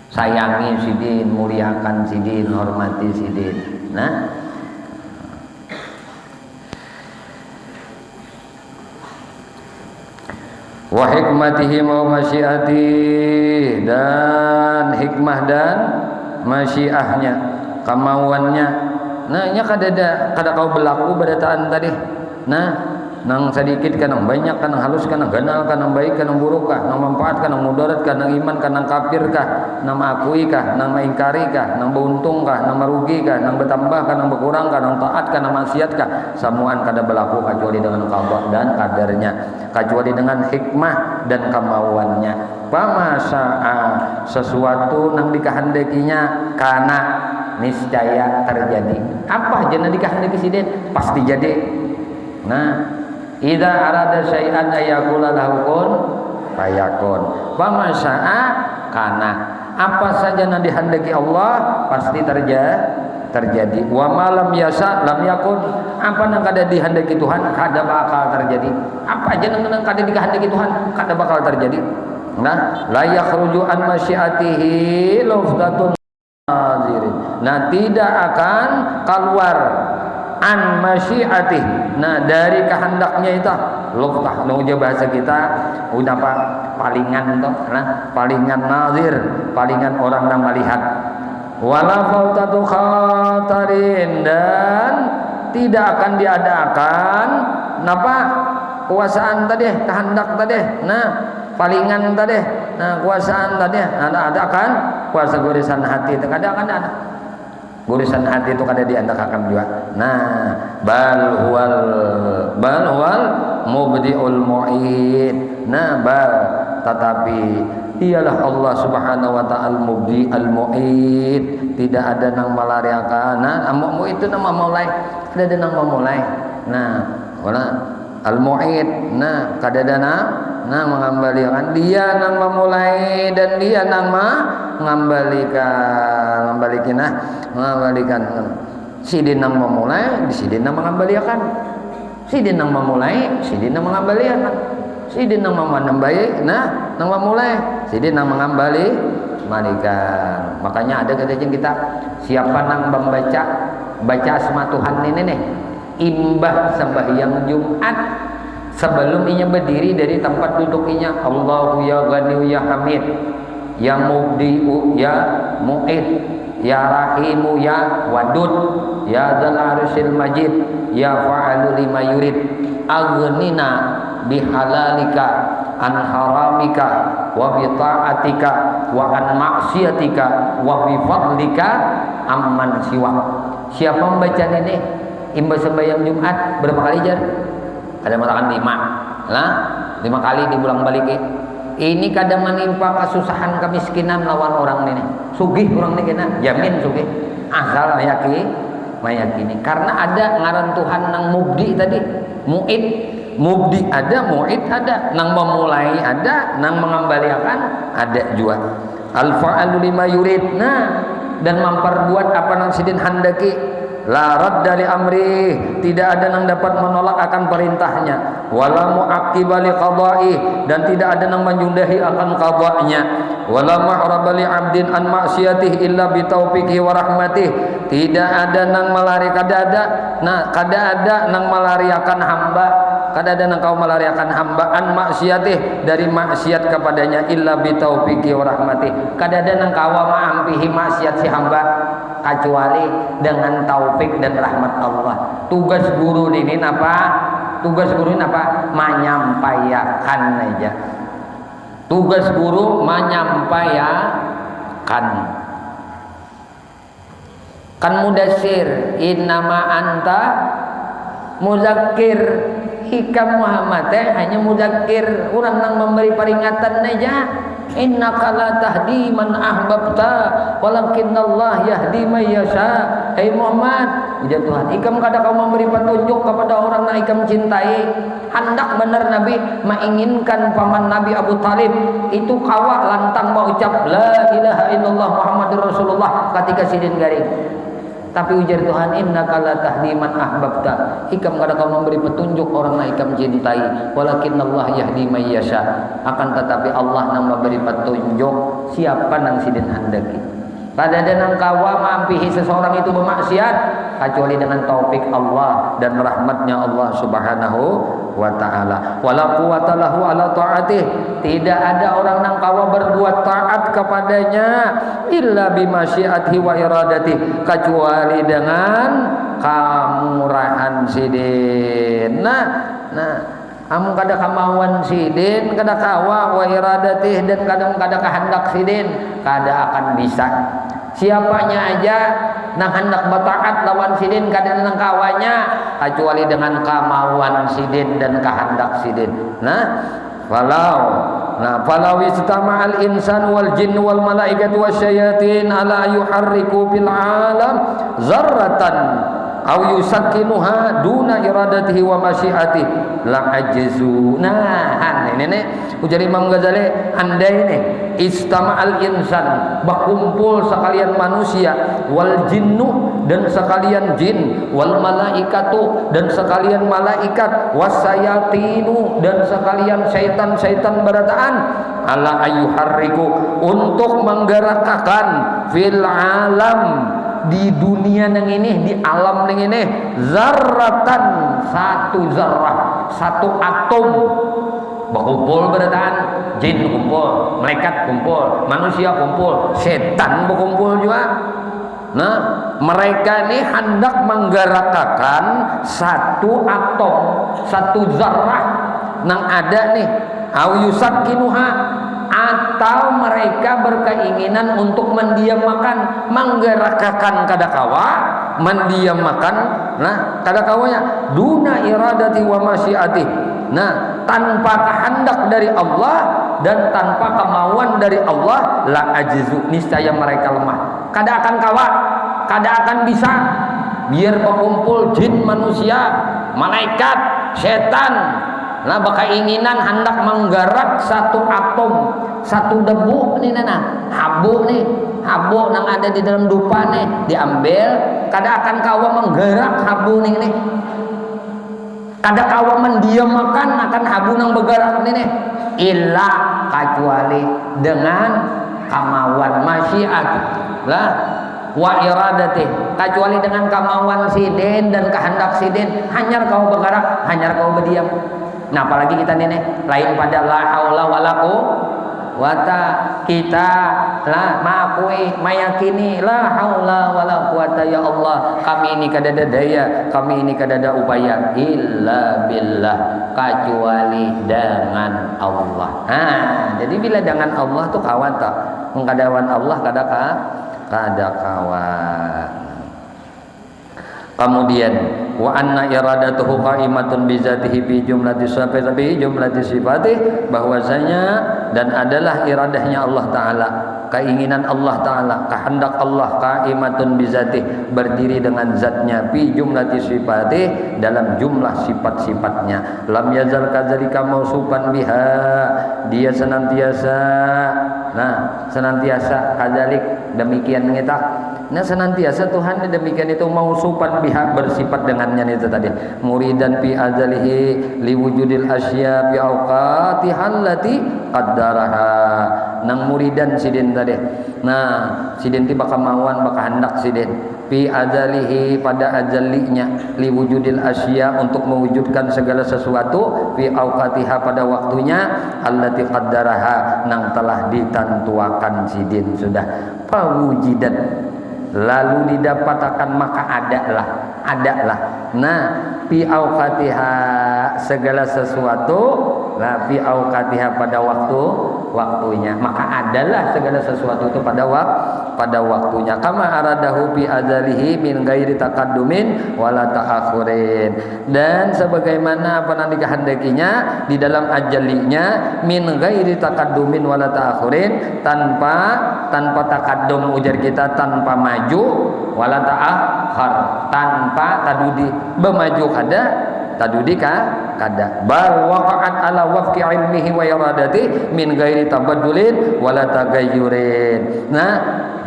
sayangi sidin, muliakan sidin, hormati sidin. Nah, wa hikmatihi wa masyiatihi dan hikmah dan masyiahnya, kemauannya. Nah, nya kada kau berlaku badataan tadi. Nah, nang sedikit kanang banyak kanang halus kanang ganal kanang baik kanang buruk kah nang manfaat kanang mudarat kanang iman kanang kafir kah nang akui kah nang mengingkari kah nang beruntung kah nang merugi kah nang bertambah kah nang berkurang kah nang taat kah nang maksiat kah samuan kada berlaku kecuali dengan qada dan kadarnya kecuali dengan hikmah dan kemauannya pamasa'a sesuatu nang dikehendakinya kana niscaya terjadi apa jenah dikehendaki sidin pasti jadi. Nah, idza arada syai'an ayaqula lahu kun fayakun. Wa ma syaa kana. Apa saja yang dihendaki Allah pasti terjadi. Wa ma lam yasha lam yakun. Apa yang kada dihendaki Tuhan kada bakal terjadi. Apa aja yang kada dikehendaki Tuhan kada bakal terjadi. Nah, la yakhruju an masyiatihi lafdatun nazirin. Nah, tidak akan keluar an masyiatih. Nah, dari kehendaknya itu luftah nuja bahasa kita udah apa palingan itu nah palingan nazir palingan orang yang melihat wala fautatu khatarin dan tidak akan diadakan napa kuasaan tadi kehendak tadi nah palingan tadi nah kuasaan tadi ada akan kuasa gorisan hati itu kada akan ada gurisan hati itu kada diandakakan juga. Nah, bal huwal mubdiul mu'id. Nah, tetapi ialah Allah Subhanahu wa taala mubdi al mu'id. Tidak ada nang malariakan. Nah, mu'id itu nama mulai. Tidak ada nang memulai. Nah, wala al mu'id. Nah, kada ada nang mengembalikan dia nang memulai dan dia nang mengembalikan sidin nang memulai sidin nang mengembalikan sidin nang memulai sidin nang mengembalikan sidin nang menambai nang memulai sidin nang mengembalikan. Makanya ada kata kita siapa nang baca asma Tuhan ini nih imbah sembahyang Jumat sebelum inya berdiri dari tempat duduknya Allahu ya Ghani ya Hamid ya Mubdi'u ya Mu'id ya Rahimu ya Wadud ya Dzal Arsyil Majid ya Fa'alu lima yurid aghnina bihalalika an haramika wa bi ta'atika wa an maksiatika wa bi fadlika amman siwa. Siapa membaca ini imbas sembahyang Jumat berapa kali jar? Ada mengatakan 5 lah 5 kali diulang balik ini kadang menimpa kesusahan kemiskinan lawan orang ini sugih orang ini kena jamin sugih asal yakin mayakini. Karena ada ngaran Tuhan nang mubdi tadi, muid, mubdi ada, muid ada, nang memulai ada, nang mengembalikan ada juga. Al-fa'alu lima yurid, nah, dan memperbuat apa nang sidin handaki, la radda li amri, tidak ada nang dapat menolak akan perintahnya, wala mu'aqqiba li qada'i, dan tidak ada nang menyudahi akan qada'nya, wala mahraba li 'abdin an ma'siyatihi illa bi taufiqihi wa rahmatih, tidak ada nang melari kada ada nang melariakan hamba, kada ada nang kau melariakan hamba an maksiatih, dari maksiat kepadanya, illa bi taufiqi wa rahmatih, kada ada nang kau maampihi maksiat si hamba kecuali dengan taufik dan rahmat Allah. Tugas guru ini apa? Tugas guru ini apa? Menyampaikan aja. Tugas guru menyampaikan. Kan mudassir, innama anta muzakkir, hikam Muhammad hanya muzakkir, orang nang memberi peringatan aja. Innaka la tahdi man ahbabta walakinnallah yahdi man yasha. Hai Muhammad, ya Tuhan, ikam kada kau memberi petunjuk kepada orang yang ikam cintai. Hendak benar Nabi menginginkan paman Nabi Abu Talib itu kawa lantang mau ucap la ilaha illallah Muhammadur Rasulullah ketika sidin garing. Tapi ujar Tuhan, innaka la tahdi man ahbabta, ikam kada kau memberi petunjuk orang yang ikam cintai, walakinnallah yahdi man yasha, akan tetapi Allah nang memberi petunjuk siapa nang sidin handaki. Pada ada nang kawa mampihi seseorang itu bermaksiat kecuali dengan taufik Allah dan rahmatnya Allah Subhanahu wa ta'ala. Wala quwwata lahu ala ta'atih, tidak ada orang nang kawa berbuat taat kepadanya illa bimasyiatihi wa iradatihi, kecuali dengan kamurahan sidin. Amun kada kemauan sidin, kada kawa wa iradatih, dan kadang kada kehendak sidin, kada akan bisa. Siapanya aja nang hendak bertaat lawan sidin kada nang kawanya kecuali dengan kemauan sidin dan kehendak sidin. Falau istama al insan wal jin wal malaikat wasyayatin ala yuharriku fil alam zarratan aw yusakkinuha duna iradatihi wa masyiatihi la ajzu. Ini ujar Imam Ghazali, andai ini istama al insan, berkumpul sekalian manusia, wal jinnu, dan sekalian jin, wal malaikatu, dan sekalian malaikat, wasayatinu, dan sekalian syaitan-syaitan berataan, ala ayyuharriku, untuk menggerakkan fil alam, di dunia nang ini, di alam nang ini, zarratan, satu zarrah, satu atom, berkumpul berataan, jin kumpul, malaikat kumpul, manusia kumpul, setan berkumpul juga. Mereka ini hendak menggerakkan satu atom, satu zarrah nang ada nih, au yusakkinuha, atau mereka berkeinginan untuk mendiamkan, menggerakkan kadakawa, mendiamkan kadakawanya duna iradati wa masyiati, tanpa kehendak dari Allah dan tanpa kemauan dari Allah, la ajzu, niscaya mereka lemah, kada akan kawa, kada akan bisa. Biar berkumpul jin, manusia, malaikat, setan, berkeinginan hendak menggerak satu atom, satu debu nih habu nang ada di dalam dupa nih, diambil, kada akan kawa menggerak habu nih, kada kawa mendiamkan akan habu nang bergerak nih, illa kecuali dengan kemauan masyiat wa iradati, kecuali dengan kemauan sidin dan kehendak sidin, hanyar kau bergerak, hanyar kau berdiam. Apalagi kita nih lain pada la haula wala quwata, kita mengakui, meyakini la haula wala quwata ya Allah, kami ini kada ada daya, kami ini kada ada upaya, illa billah, kecuali dengan Allah. Jadi bila dengan Allah tuh kawan tak, mengkadawan Allah kada kawan. Kemudian wa anna iradatuhu qaimatun bi zatihi bi jumlati sifatihi, bahwasanya dan adalah iradahnya Allah taala keinginan Allah Ta'ala, kehendak Allah qaimatun bizatih, berdiri dengan zatnya, fi jumlati sifatih, dalam jumlah sifat-sifatnya. Lam yazal kadzalika mausufan biha, dia senantiasa, nah senantiasa kadzalik, demikian kita. Nah senantiasa Tuhan demikian itu mausufan biha, bersifat dengannya itu tadi. Muridan fi azalihi liwujudil asya bi awqatiha allati qaddaraha. Nang muridan sidin tadi. Nah sidin ti bakal mauan bakal hendak sidin fi azalihi, pada azalinya, liwujudil asya, untuk mewujudkan segala sesuatu, fi awqatiha, pada waktunya, allati qaddaraha, nang telah ditentuakan sidin sudah. Pawujidan, lalu didapatkan, maka adalah. Nah fi awqatiha, segala sesuatu, nah fi awqatiha, pada waktunya, maka adalah segala sesuatu itu pada waktunya. Kama aradahu fi azalihi min ghairi taqaddumin wala ta'akhurin, dan sebagaimana apa yang dikehendakinya di dalam ajalinya, min ghairi taqaddumin wala ta'akhurin, tanpa takaddum, ujar kita, tanpa maju, wala ta'akhir, tanpa tadudi, bermaju kada, tadudi kada, bal waqa'at ala wafqi ilmihi wa iradati min ghairi tabaddulin wala tagayyurin. Nah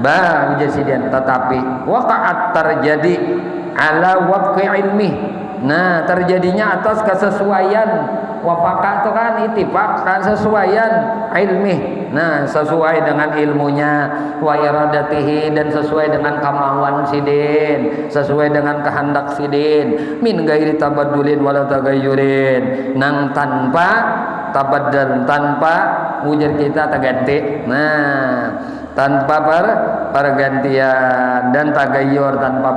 bal jasidian, tetapi waqa'at, terjadi, ala wafqi ilmi, nah terjadinya atas kesesuaian. Wafaqa itu kan ittifaq, kan sesuaian ilmi, nah sesuai dengan ilmunya, wa iradatihi, dan sesuai dengan kemauan sidin, sesuai dengan kehendak sidin, min ghairi tabaddulin wala tagayyurin, nang tanpa tabaddal, tanpa ujar kita terganti, nah tanpa pergantian, dan tagayyur, tanpa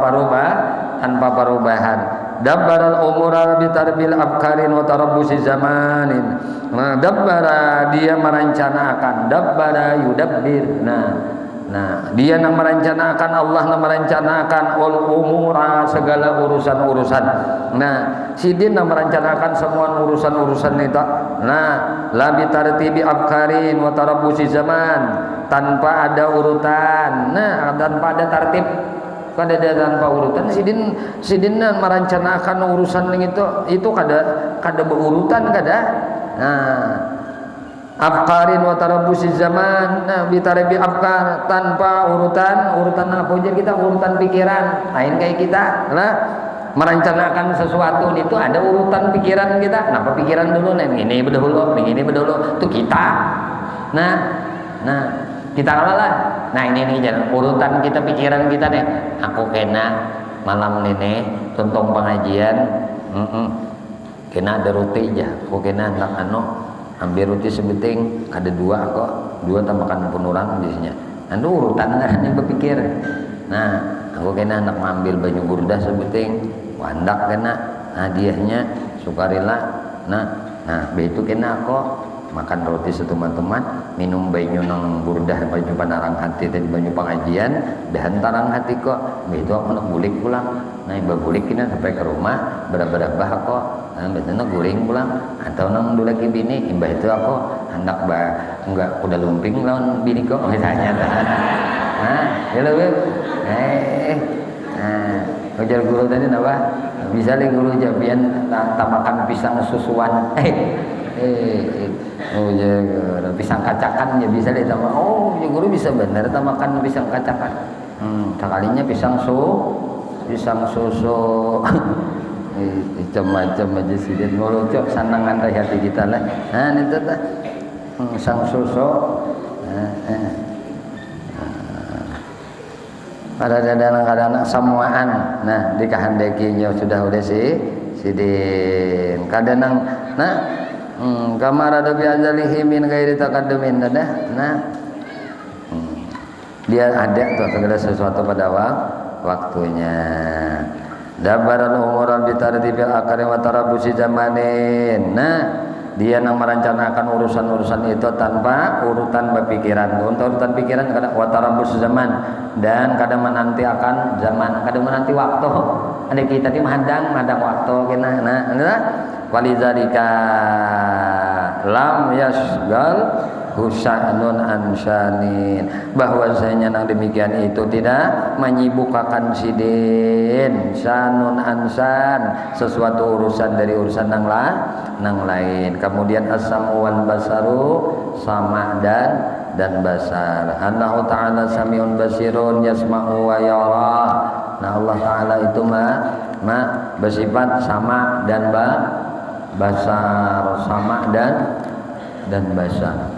perubahan. Dabbaral umura bi tarbil afkarin wa tarabbusi zamanin. Nah, dabbara, dia merencanakan, dabbara yudabbir. Nah, dia yang merencanakan, Allah yang merencanakan umura, segala urusan-urusan. Nah, sidin yang merencanakan semua urusan-urusan itu. Nah, la bi tartibi afkarin wa tarabbusi zaman, tanpa ada urutan. Nah, tanpa ada tertib, kada tanpa urutan. Sidin merencanakan urusan itu kada berurutan kada. Nah afkarin wa tarabbusi zaman, nah bitarabi afkar, tanpa urutan apa aja kita, urutan pikiran lain kayak kita. Nah merencanakan sesuatu itu ada urutan pikiran kita. Kenapa pikiran dulu, ini berdahulu itu kita. Nah kita kalah. Nah ini jalan urutan kita, pikiran kita nih. Aku kena malam ini tuntung pengajian, kena ada roti aja. Aku kena hendak ambil roti sebeting, ada dua tambahkan penurang biasanya. Nanti urutan kan yang berpikir. Nah aku kena hendak mengambil banyu burdah sebeting, wandak kena hadiahnya sukarela. Nah begitu kena aku makan roti seteman-teman, minum banyu nang burdah banyu panarang hati tadi, banyu pengajian dahan tarang hati kok. Begitu aku nak bulik pulang. Nah iba bulik kita sampai ke rumah berapa kok. Nah biasanya guring pulang atau nang dulu lagi bini iba itu aku hendak enggak udah lumping lawan bini kok misalnya. Nah ya lebih ujar guru tadi apa? Bisa li guru jabian tamakan pisang susuan. Oh ya pisang kacakan ya bisa deh tambah. Oh ya guru bisa bener makan pisang kacakan. Sekalinya pisang susu macam-macam aja sih dan ngolocok sanangan hati kita lah. Nah ini tuh pisang susu. Pada kadang-kadang samuaan. Nah dikahandakinya sudah sih sidin kadang kamar ada biazalihi min ghairi taqaddumin. Nah dia ada tuh segala sesuatu pada waktunya. Dabaral umuran bi tartibil akari wa tarabbusi zamanin. Nah dia yang merencanakan urusan-urusan itu tanpa urutan berpikiran. Untuk urutan pikiran kadang wa tarabbus zaman, dan kadang menanti akan zaman, kadang menanti waktu. ada kita di madang waktu kena nah walizalika lam yasgal husanun ansanin, bahwasanya nang demikian itu tidak menyibukkan sidin sanun ansan sesuatu urusan dari urusan nang lain. Kemudian as-samu wal basaru, sama dan basar. Annahu ta'ala samiun basirun yasma'u wa yara. Nah Allah Ta'ala itu bersifat sama dan basar, sama dan basar.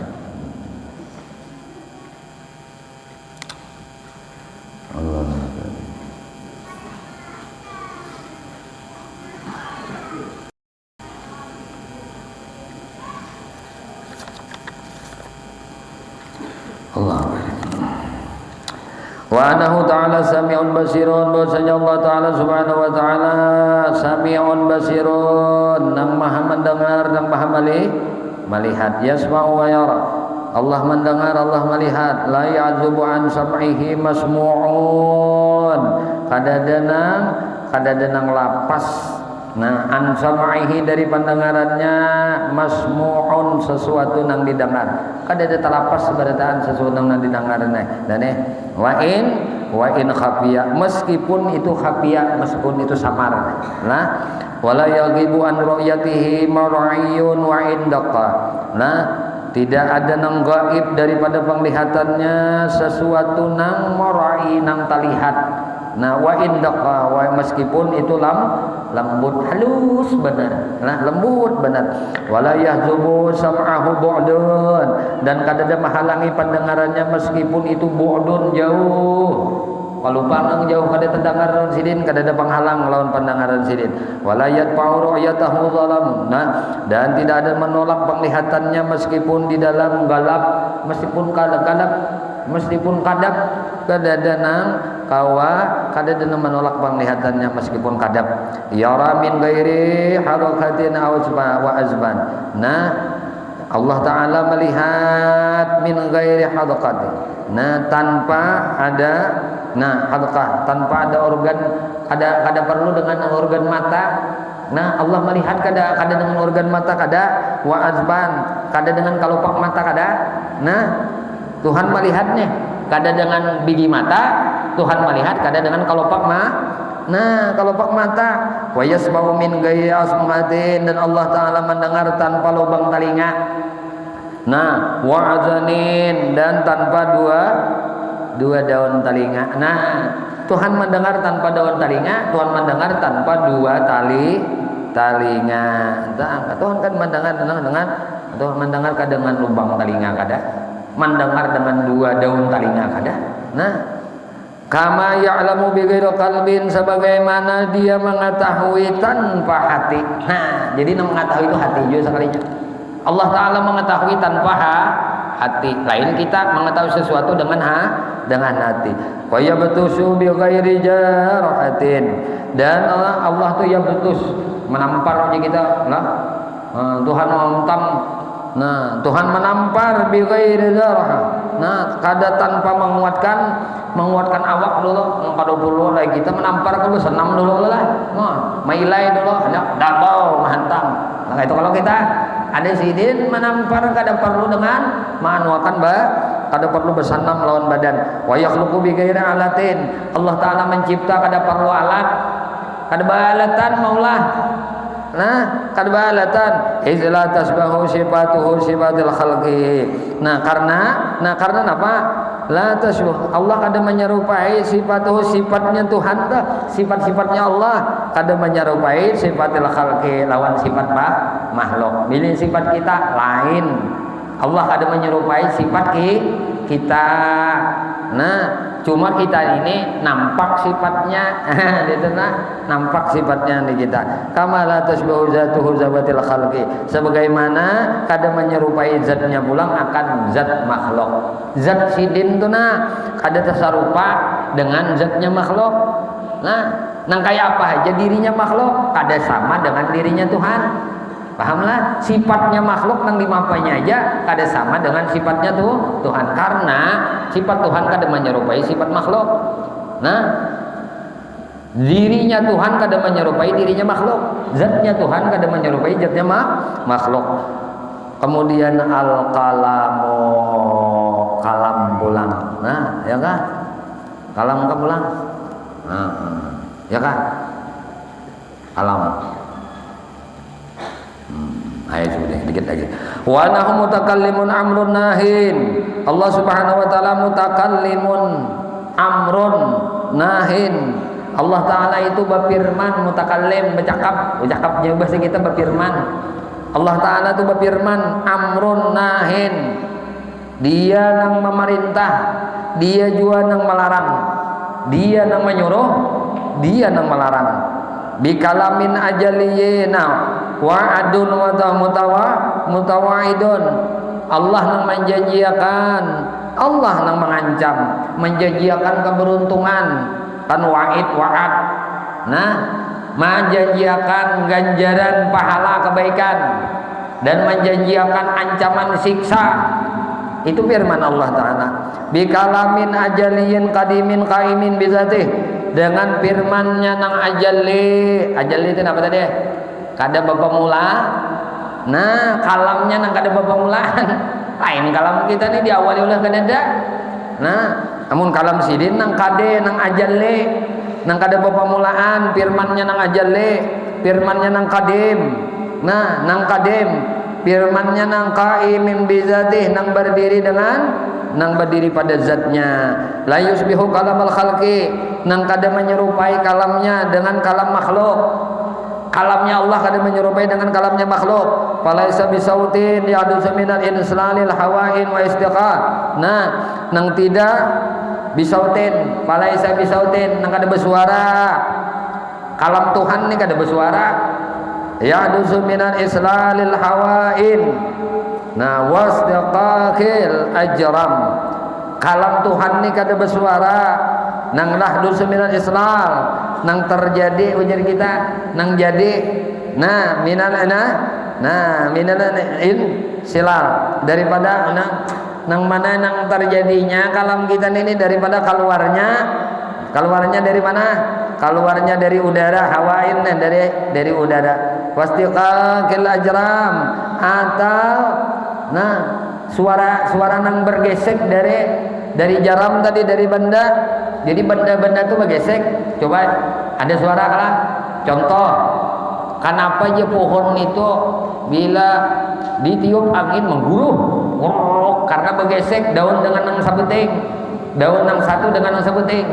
Allah wa anahu ta'ala sami'un basirun, bahwasanya Allah Ta'ala subhanahu wa ta'ala sami'un basirun, nang maha mendengar dan maha melihat. Yasma'u wa yara, Allah mendengar, Allah melihat. La ya'zubu an sam'ihi masmu'un, kadadenang lapas nah an sam'ihi dari pendengarannya, masmu'un sesuatu nang didengar, kadada talapas barataan sesuatu nang didengarna. Dan wa in khafiya, meskipun itu khafiya, meskipun itu samar. Nah wala yaghibu an ru'yatihi mar'iyun wa indaqa, nah tidak ada nang gaib daripada penglihatannya sesuatu nang mar'i nang talihat. Nah wa indaqa, wa meskipun itu lembut halus benar, nah lembut benar. Wala yahzubu sam'ahu bu'dun, dan kadada menghalangi pendengarannya meskipun itu bu'dun jauh. Kalau pangang jauh kada terdengar sidin, kadada penghalang lawan pendengaran sidin. Wala yadfa'u ru'yatahu zalam, nah dan tidak ada menolak penglihatannya meskipun di dalam galap, meskipun kadap kadada nang kawa, kadada menolak penglihatannya meskipun kadap. Yara min ghairi harakatin wa azban, nah Allah Ta'ala melihat min ghairi harakatin, nah tanpa ada hadqah, tanpa ada organ, kada perlu dengan organ mata. Nah Allah melihat kada dengan organ mata, kada wa azban, kada dengan kelopak mata, kada. Nah Tuhan melihatnya kada dengan biji mata, Tuhan melihat kada dengan kelopak kelopak mata. Wa yasma'u min ghairi asmatin, dan Allah Ta'ala mendengar tanpa lubang telinga. Nah wa azanin, dan tanpa dua daun telinga. Nah Tuhan mendengar tanpa daun telinga, Tuhan mendengar tanpa dua telinga. Tuhan kan mendengar dengan Tuhan mendengar dengan lubang telinga kada, mendengar dengan dua daun telinga kada. Nah kama ya'lamu bi ghairi qalbin, sebagaimana dia mengetahui tanpa hati. Nah jadi mengetahui itu hati juga sekalinya. Allah Ta'ala mengetahui tanpa hati, lain kita mengetahui sesuatu dengan hati. Wa yabtusu bi ghairi jarahatin, dan Allah tuh yabtus menampar aja kita. Tuhan mengentam, nah Tuhan menampar bi ghairi jarah, nah kada tanpa menguatkan awak dulu, kada dulu lagi kita menampar dulu, senam dulu lah, mailai dulu, ada dabau menghantam. Nah itu kalau kita ada sidin menampar, kada perlu dengan menguatkan kada perlu bersanam lawan badan. Wa yakhluqu bi ghairi alatin, Allah Ta'ala mencipta kada perlu alat, kada balatan maulah. Nah kada balatan izla tasbahu sifatuhu sifatil khalqi. Nah karena apa? La tasbah, Allah kada menyerupai sifatuhu, sifatnya Tuhan dah, sifat-sifatnya Allah kada menyerupai sifatil khalqi lawan sifat makhluk. Bila sifat kita lain, Allah kada menyerupai sifat kita. Nah cuma kita ini nampak sifatnya gitu, nampak sifatnya di kita. Kama la tasbahu zatuhu zawatil khalqi, sebagaimana kada menyerupai zatnya pulang akan zat makhluk. Zat sidin tu kada tersarupa dengan zatnya makhluk. Nah nang kayak apa aja dirinya makhluk kada sama dengan dirinya Tuhan. Pahamlah, sifatnya makhluk nang dimapanya aja kada sama dengan sifatnya Tuhan, karena sifat Tuhan kada menyerupai sifat makhluk. Nah Dirinya Tuhan kada menyerupai dirinya makhluk, zatnya Tuhan kada menyerupai zatnya makhluk. Kemudian al kalamu, kalam pulang. Nah, ya kan? Kalam ke pulang. Nah, ya kan? Kalam. Ayo sudah dikit lagi. Wa nahu mutakallimun amrun nahin. Allah Subhanahu wa taala mutakallimun amrun nahin. Allah taala itu berfirman, mutakallim, bercakap, ucapnya bahasa kita berfirman. Allah taala itu berfirman amrun nahin. Dia nang memerintah, dia juga nang melarang. Dia nang menyuruh, dia nang melarang. Bikalamin ajaliyina wa'adun wa mutawaidun. Allah nang menjanjikan, Allah nang mengancam, menjanjikan keberuntungan, kan wa'id wa'ad. Nah, menjanjikan ganjaran pahala kebaikan dan menjanjikan ancaman siksa. Itu firman Allah taala. Bikalamin ajaliyin qadimin qaimin bizatih, dengan firman-Nya nang ajali. Ajali itu apa tadi? Kada bapamula. Nah, kalamnya nang kada bapamulaan. Lain kalam kita nih diawali oleh kadada. Nah, namun kalam sidin nang kade nang ajali, nang kada bapamulaan, firman-Nya nang ajali, firman-Nya nang kadim. Nah, nang kadim, firman-Nya nang qaimin bizatih, nang berdiri dengan nang berdiri pada zatnya. La yusbihu kalamal khalqi, nang kada menyerupai kalamnya dengan kalam makhluk. Kalamnya Allah kada menyerupai dengan kalamnya makhluk. Falaisa bisautin ya'dusu minal inslalil hawain wa istiqar. Nah, nang tidak bisautin, falaisa bisautin, nang kada bersuara. Kalam Tuhan ni kada bersuara. Ya'dusu minal islalil hawain. Nah, wasdiqaqil ajram. Kalam Tuhan ni kada bersuara. Nang lahdusu minal islal, nang terjadi ujar kita, nang jadi. Nah, minal in silal, daripada nang mana nang terjadinya kalam kita ini daripada keluarnya dari mana? Keluarnya dari udara, hawain dari udara. Wasdiqaqil ajram, atau nah suara nang bergesek dari jaram tadi, dari benda. Jadi benda-benda itu bergesek. Coba ada suara kalah. Contoh, kenapa aja pohon itu bila ditiup angin mengguluh? Karena bergesek daun dengan nang sabeting, daun nang satu dengan nang sabeting,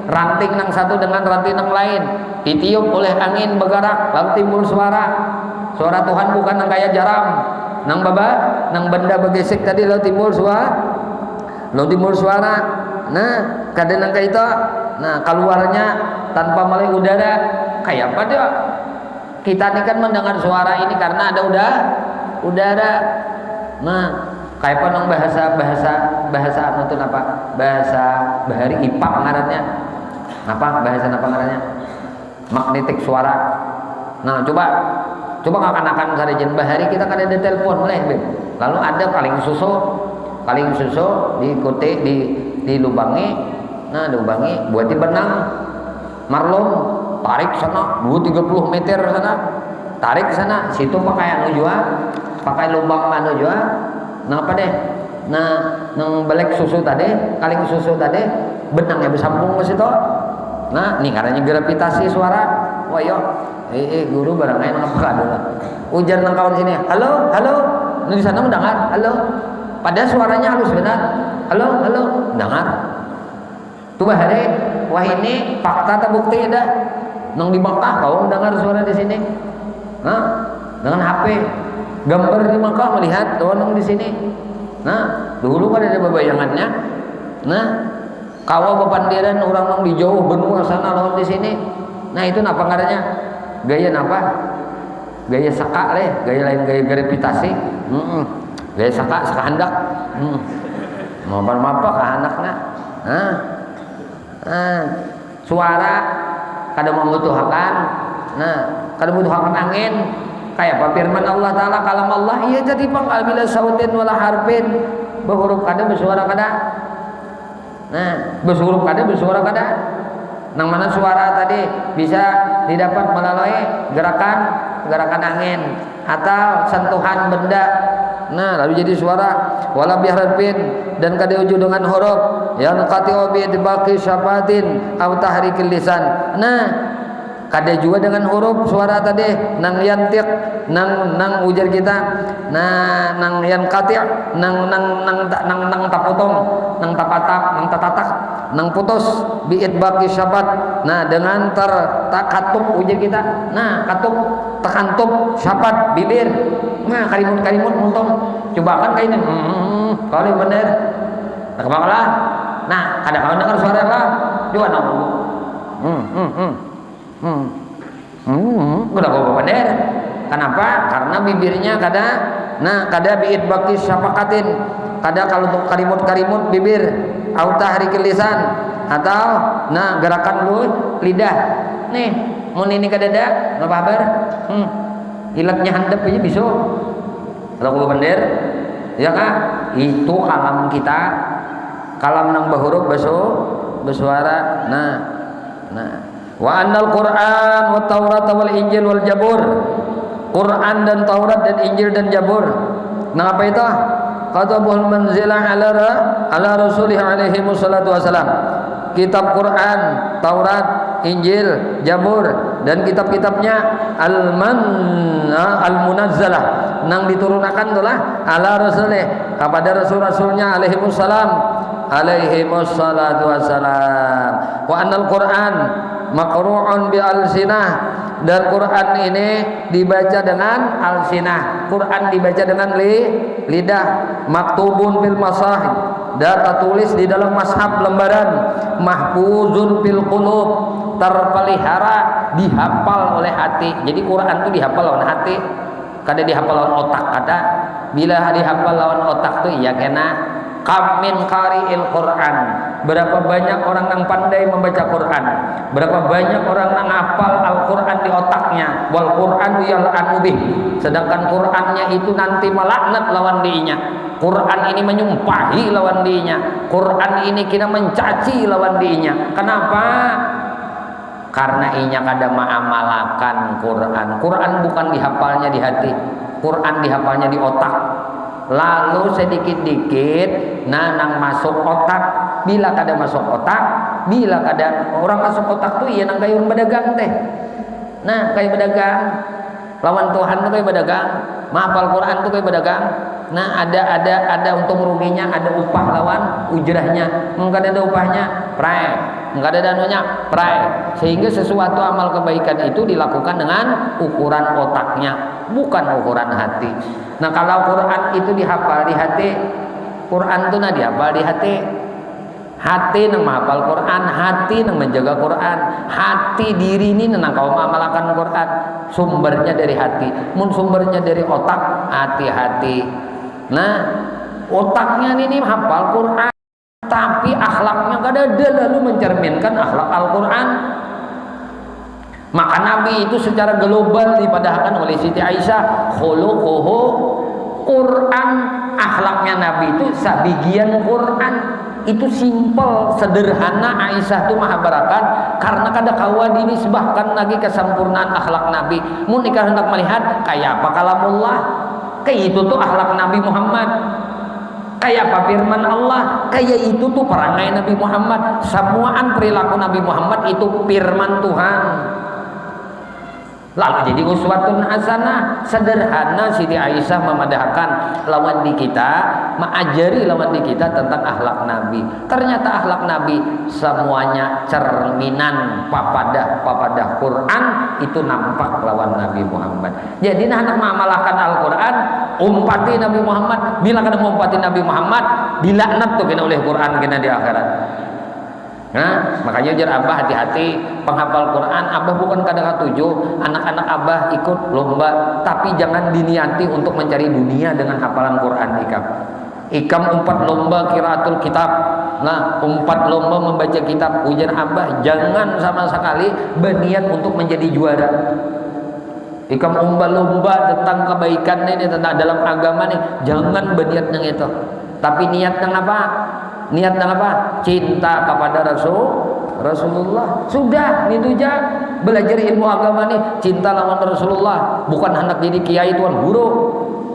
ranting nang satu dengan ranting nang lain. Ditiup oleh angin bergerak, lalu timbul suara. Suara Tuhan bukan nang kayak jaram, nang benda bergesek tadi lalu timbul suara. Nah, kadang nang kayak itu, nah keluarnya tanpa melalui udara. Kayak apa dia? Kita ini kan mendengar suara ini karena ada udara. Nah, kayak apa nang bahasa anu itu apa? Bahasa bahari IPA ngarannya. Apa bahasa apa ngarannya? Magnetik suara. Nah, coba akan sarejen bahari kita kan ada telepon boleh, lalu ada kaling susu diikuti dilubangi. Nah, dilubangi buat benang marlum, tarik sana 20-30 meter sana, tarik sana, situ pakai anu jua, pakai lubang anu jua. Nah, apa deh? Nah, nang balik susu tadi, kaling susu tadi benangnya bersambung ke situ. Nah, ini karena gravitasi suara. Wah, yo. Guru barang lain ngapa dulu. Ujar nang kawan sini. Halo. Nah, di sana mendengar. Halo. Padahal suaranya halus benar. Halo, dengar. Tuh bahari, wah ini fakta atau bukti ada. Nang di Makkah kau dengar suara di sini. Nah, dengan HP, gambar di Makkah melihat nang di sini. Nah, dulu kan ada bayangannya. Nah, kau bepandiran orang nang di jauh benua sana lawan di sini. Nah, itu napa ngarannya? Gaya napa? Gaya saka leh, gaya lain gaya gravitasi. Gaya saka hendak. Mau apa ke anaknya? Suara kada membutuhkan. Nah, kada membutuhkan angin. Kayak apa firman Allah Taala, kalam Allah iya jadi pangkal bila sautin wala harfin, berhuruf kada bersuara kada. Nah, berhuruf kada bersuara kada. Nang mana suara tadi bisa didapat melalui gerakan angin atau sentuhan benda. Nah, lalu jadi suara. Wala biharfin, dan kada uju dengan huruf yang qati'u bi itbaqi syafatin aw tahrikil lisan. Nah, kada juga dengan huruf suara tadi nang yantiq nang ujar kita. Nah, nang yan qati' nang tapotong, nang tapatap, nang tatatak, nang putus bi itbaqi syafat. Nah, dengan terkatup ujar kita. Nah, katup tekantup syafat bibir. Nah, kalimut untung coba kan kayak ini. Kalau bener kebakalah. Nah, kadang-kadang dengar suara lah juga nang udah kok bener. Kenapa? Karena bibirnya kada biit baki syafaqatin. Kada kalau untuk karimut bibir au tahrikil lisan atau gerakan lidah. Nih, mun ini kadada enggak kabar. Ilatnya handap aja bisa. Kalau kok bener ya Kak, itu kalam kita. Kalam nang bahuruf bersuara. Nah. Wa annal Qur'an wa Taurat wal Injil wal Jabur. Quran dan Taurat dan Injil dan Jabur. Nah, apa itu? Katabul manzilah ala Rasulih alaihi wassalatu wassalam. Kitab Quran, Taurat, Injil, Jabur dan kitab-kitabnya al-munazzalah nang diturunkan itulah ala Rasulih kepada rasul-rasulnya alaihi wassalatu wassalam. Wa annal Qur'an maqru'un bi alsinah, dan Quran ini dibaca dengan alsinah. Quran dibaca dengan lidah. Maktubun fil masahib, dan tertulis di dalam mashaf lembaran. Mahfuzun fil qulub, terpelihara, dihafal oleh hati. Jadi Quran itu dihafal lawan hati, kada dihafal lawan otak. Kada bila dihafal lawan otak tuh ya kena. Kam min qari'il Quran, berapa banyak orang yang pandai membaca Quran, berapa banyak orang yang hafal Al-Quran di otaknya. Wal Quran yal'anu bih, sedangkan Qurannya itu nanti melaknat lawan diinya. Quran ini menyumpahi lawan diinya. Quran ini kira mencaci lawan diinya. Kenapa? Karena inya kada mengamalkan Quran. Quran bukan dihafalnya di hati, Quran dihafalnya di otak. Lalu sedikit-dikit nang masuk otak. Bila kada masuk otak, bila kada orang masuk otak tuh iya nang kayak orang berdagang teh. Nah, kayak berdagang lawan Tuhan tuh kayak berdagang, mahafal Quran tuh kayak berdagang. Nah, ada untung ruginya, ada upah lawan ujrahnya. Enggak ada upahnya, pray. Enggak ada danunya, pray. Sehingga sesuatu amal kebaikan itu dilakukan dengan ukuran otaknya, bukan ukuran hati. Nah, kalau Quran itu dihafal di hati, Quran itu dihafal di hati. Hati nang menghafal Quran, hati nang menjaga Quran, hati diri ini nang kau mengamalkan Quran. Sumbernya dari hati. Mun sumbernya dari otak, hati-hati. Nah, otaknya ini hafal Quran, tapi akhlaknya kada ada lalu mencerminkan akhlak Al-Quran. Maka Nabi itu secara global dipadahkan oleh Siti Aisyah, khuluquhu Quran, akhlaknya Nabi itu sabigian Quran. Itu simple, sederhana. Aisyah itu mahabarakan karena kada kawa dinisbahkan lagi kesempurnaan akhlak Nabi. Mun nikah hendak melihat kayak apa kalamullah, kayak itu tuh akhlak Nabi Muhammad, kayak apa firman Allah, kayak itu tuh perangai Nabi Muhammad. Semuaan perilaku Nabi Muhammad itu firman Tuhan. Lalu jadi uswatun hasanah, sederhana. Siti Aisyah memadahkan lawan di kita, mengajari lawan di kita tentang akhlak Nabi. Ternyata akhlak Nabi semuanya cerminan papadah Quran itu nampak lawan Nabi Muhammad. Jadi nak mengamalkan Al-Quran, umpati Nabi Muhammad. Bila kada umpati Nabi Muhammad, dilaknat tuh kena oleh Quran kena di akhirat. Nah, makanya jar abah hati-hati penghafal Quran. Abah bukan kadang tujuh anak-anak abah ikut lomba, tapi jangan diniati untuk mencari dunia dengan hafalan Quran. Ikam umpat lomba qiraatul kitab. Nah, umpat lomba membaca kitab. Ujar abah jangan sama sekali berniat untuk menjadi juara. Ikam lomba tentang kebaikan ini, tentang dalam agama nih, jangan berniat yang itu. Tapi niat yang apa? Niat apa? Cinta kepada Rasulullah. Sudah, itu aja. Belajar ilmu agama nih, cinta lawan Rasulullah. Bukan hendak jadi kiai tuan guru,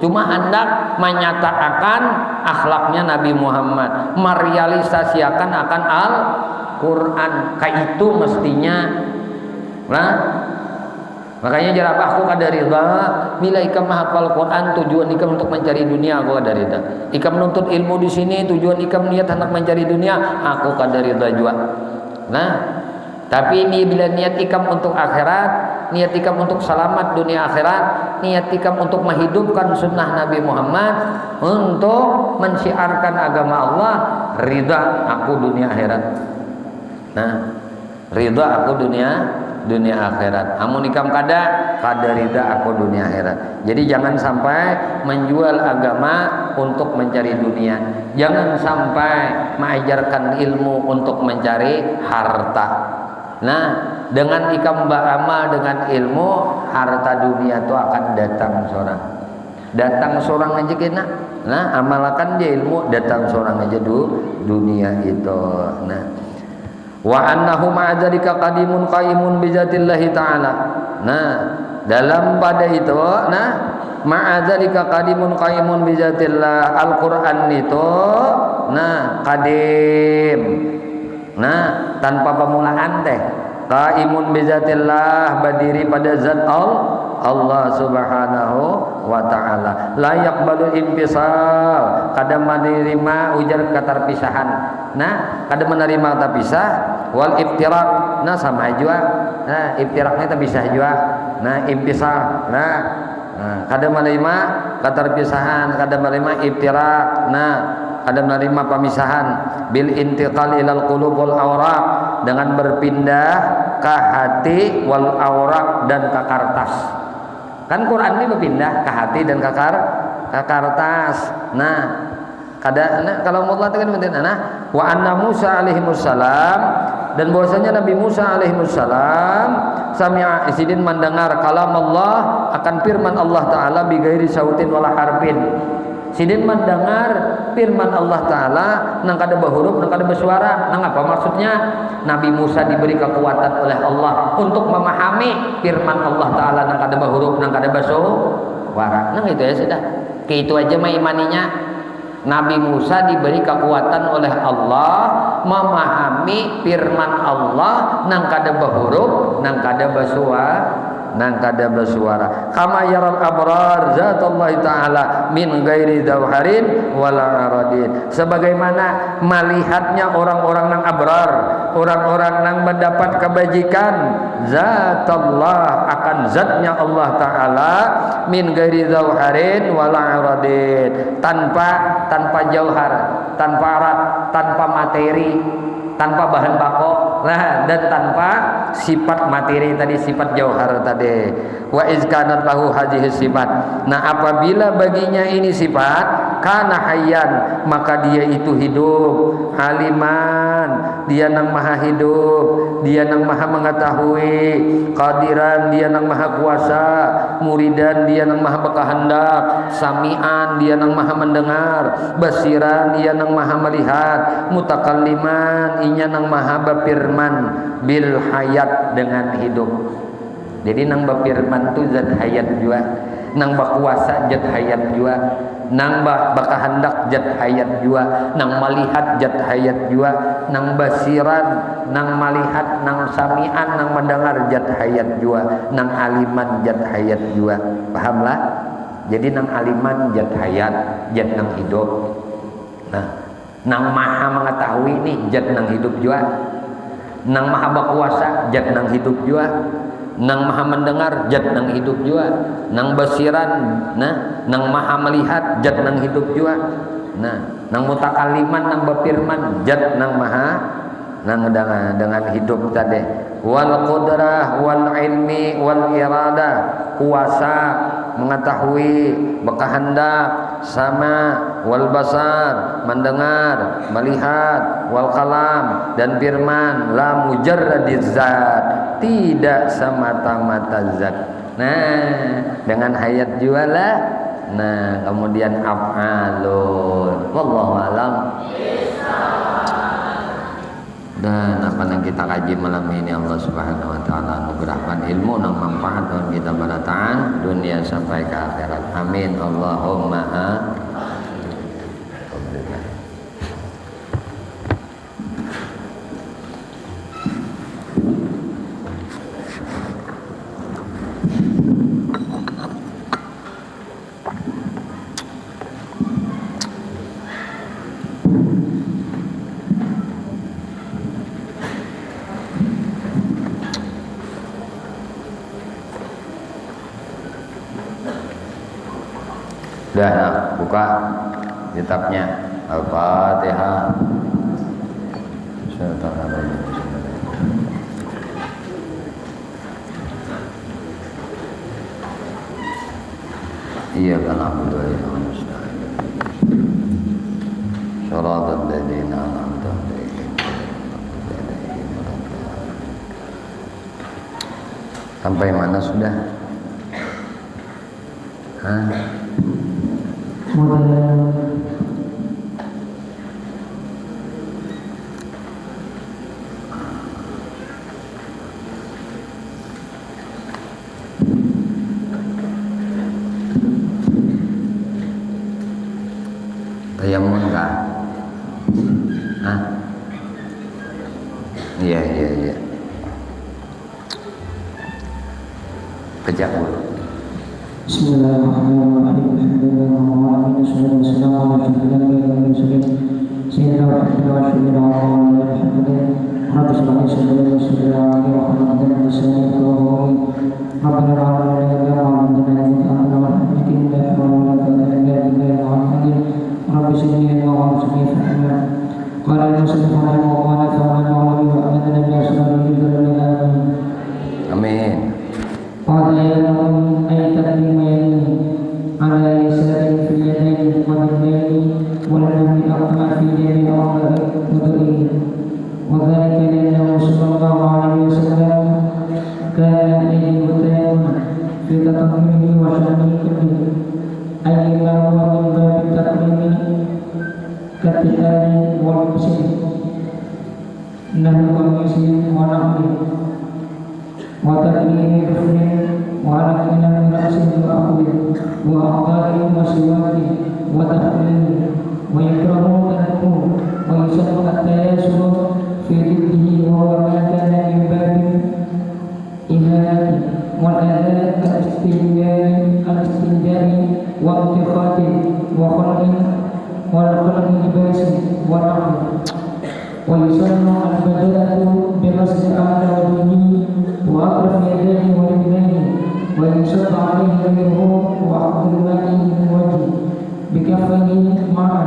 cuma hendak menyatakan akhlaknya Nabi Muhammad, merealisasikan akan Al-Quran. Kayak itu mestinya. Nah, makanya jarabahku kada ridha bila ikam menghafal Quran tujuan ikam untuk mencari dunia, aku kada ridha. Ikam menuntut ilmu di sini tujuan ikam niat hendak mencari dunia, aku kada ridha juga. Nah, tapi ini bila niat ikam untuk akhirat, niat ikam untuk selamat dunia akhirat, niat ikam untuk menghidupkan sunnah Nabi Muhammad, untuk mensyiarkan agama Allah, ridha aku dunia akhirat. Nah, ridha aku dunia akhirat. Amun ikam kada ridha aku dunia akhirat. Jadi jangan sampai menjual agama untuk mencari dunia. Jangan sampai mengajarkan ilmu untuk mencari harta. Nah, dengan ikam beramal dengan ilmu, harta dunia itu akan datang seorang aja kena. Nah, amalkan dia ilmu, datang seorang aja dunia itu. Nah, wa annahu ma'adzalika qadimun qaimun bizatillahi ta'ala. Nah, dalam pada itu, nah, ma'adzalika qadimun qaimun bizatillah, Al-Qur'an itu nah qadim. Nah, tanpa pemulaan teh. Qaimun bizatillah, berdiri pada zat Allah Subhanahu wa ta'ala. La yaqbalu infisal, kada menerima ujar keterpisahan. Nah, kada menerima terpisah. Wal iftirak, nah sama juga. Nah, iftiraknya terpisah juga. Nah, infisal. Nah, kada menerima keterpisahan, kada menerima iftirak. Nah, ada menerima pemisahan. Bil intiqal ilal qulub wal awraq, dengan berpindah ke hati wal awraq dan ke kertas. Kan Quran ini berpindah ke hati dan ke kertas. Nah, kalau mutlak itu kan nah, wa anna Musa alaihi wassalam, dan bahwasanya Nabi Musa alaihi wassalam sami'a isidin mendengar kalam Allah, akan firman Allah taala bi ghairi sautin wala harfin. Sidin mendengar firman Allah Ta'ala nang kada berhuruf, nang kada bersuara. Nang apa maksudnya? Nabi Musa diberi kekuatan oleh Allah untuk memahami firman Allah Ta'ala nang kada berhuruf, nang kada bersuara. Nang itu ya sudah. Kayak itu aja mah imaninya. Nabi Musa diberi kekuatan oleh Allah memahami firman Allah nang kada berhuruf, nang kada bersuara. Nang kada bersuara. Kama yaral abrar zatallahi ta'ala min ghairi dawharin wala aradin, sebagaimana melihatnya orang-orang nang abrar, orang-orang nang mendapat kebajikan, zatallah, akan zatnya Allah Ta'ala, min ghairi dawharin wala aradin, tanpa jauhar, tanpa arat, tanpa materi, tanpa bahan pokok, nah, dan tanpa sifat materi tadi, sifat jauhar tadi. Wa izkanat lahu hadhihi sifat. Nah, apabila baginya ini sifat, kana hayyan, maka dia itu hidup, aliman, dia nang maha hidup, dia nang maha mengetahui, qadiran, dia nang maha kuasa, muridan, dia nang maha berkehendak, sami'an, dia nang maha mendengar, basiran, dia nang maha melihat, mutakalliman, inya nang maha berfirman, bil hayat, dengan hidup. Jadi nang berfirman tu zat hayat juga, nang berkuasa zat hayat juga, nang berkehendak zat hayat juga, nang melihat zat hayat juga, nang basiran, nang melihat, nang sami'an, nang mendengar zat hayat juga, nang aliman zat hayat juga. Pahamlah? Jadi nang aliman zat hayat, zat nang hidup. Nah, nang maha mengetahui ini zat nang hidup juga, nang maha berkuasa zat nang hidup juga, nang maha mendengar zat nang hidup juga, nang basiran, nah, nang maha melihat zat nang hidup juga, nah, nang mutakaliman, nang berfirman zat nang maha nang dengan hidup tadi. Wal qudrah wal ilmi wal irada, kuasa, mengetahui, berkehendak, sama, wal basar, mendengar, melihat, wal kalam, dan firman, la mujarradiz zat, tidak semata-mata zat. Nah, dengan hayat juga lah. Nah, kemudian af'alun. Wallahu alam. Dan apa yang kita kaji malam ini Allah Subhanahu wa taala anugerahkan ilmu yang manfaat dan kita barataan dunia sampai ke akhirat. Amin. Allahumma amin. Sudah, nah, buka kitabnya Al-Fatihah. Iya kan Abu Dhabi Sharatul Ladina An'amta Alaihim. Sampai mana sudah? Hah? Tayamun kah? Hah? Iya. Kejap dulu. Bismillahirrahmanirrahim. Alhamdulillah wassalatu wassalamu ala rasulillah sayyidina Muhammad wa ala alihi Rabbi shrah li sadri wa yassir li amri wahlul 'uqdatam min lisani yafqahu qawli. Rabbana la ilaha illa anta subhanaka la ilaha illa anta Rabbi sirni wa a'udzu bika qala al-musannif rahimahullah ta'ala wa amana nabiy sallallahu alaihi wasallam. Amin. Qadiyahum ay taqdimayni ala yasarin fil yadaini qadiyayni wal nahmi aqma fi jami' wudu'i wa dhalika li'annahu sallallahu alaihi wasallam kana yudayyin fi tatahhurihi wa sha'nihi kullihi ay ma huwa min babi taqdimi katihani wal muslim nahu wa muslim wa nahmi wa taqdimi rufni wa rakina min ra'sin wa akhudin wa aqari wa siwaki wa tahlili wa yakrahu tanku wa yusannu at-tayassur fi diddihi wa huwa ma kana min babi ihati wal adha al-istinjari wa intikhati wa khalqin wal khalqi libasi wa nahwi wa yusannu al-badalatu bi ghasli a'la wajhihi وأطرف يديه ورجليه وينشط عليه غيره وأخذ الماء من وجهه بكفيه معا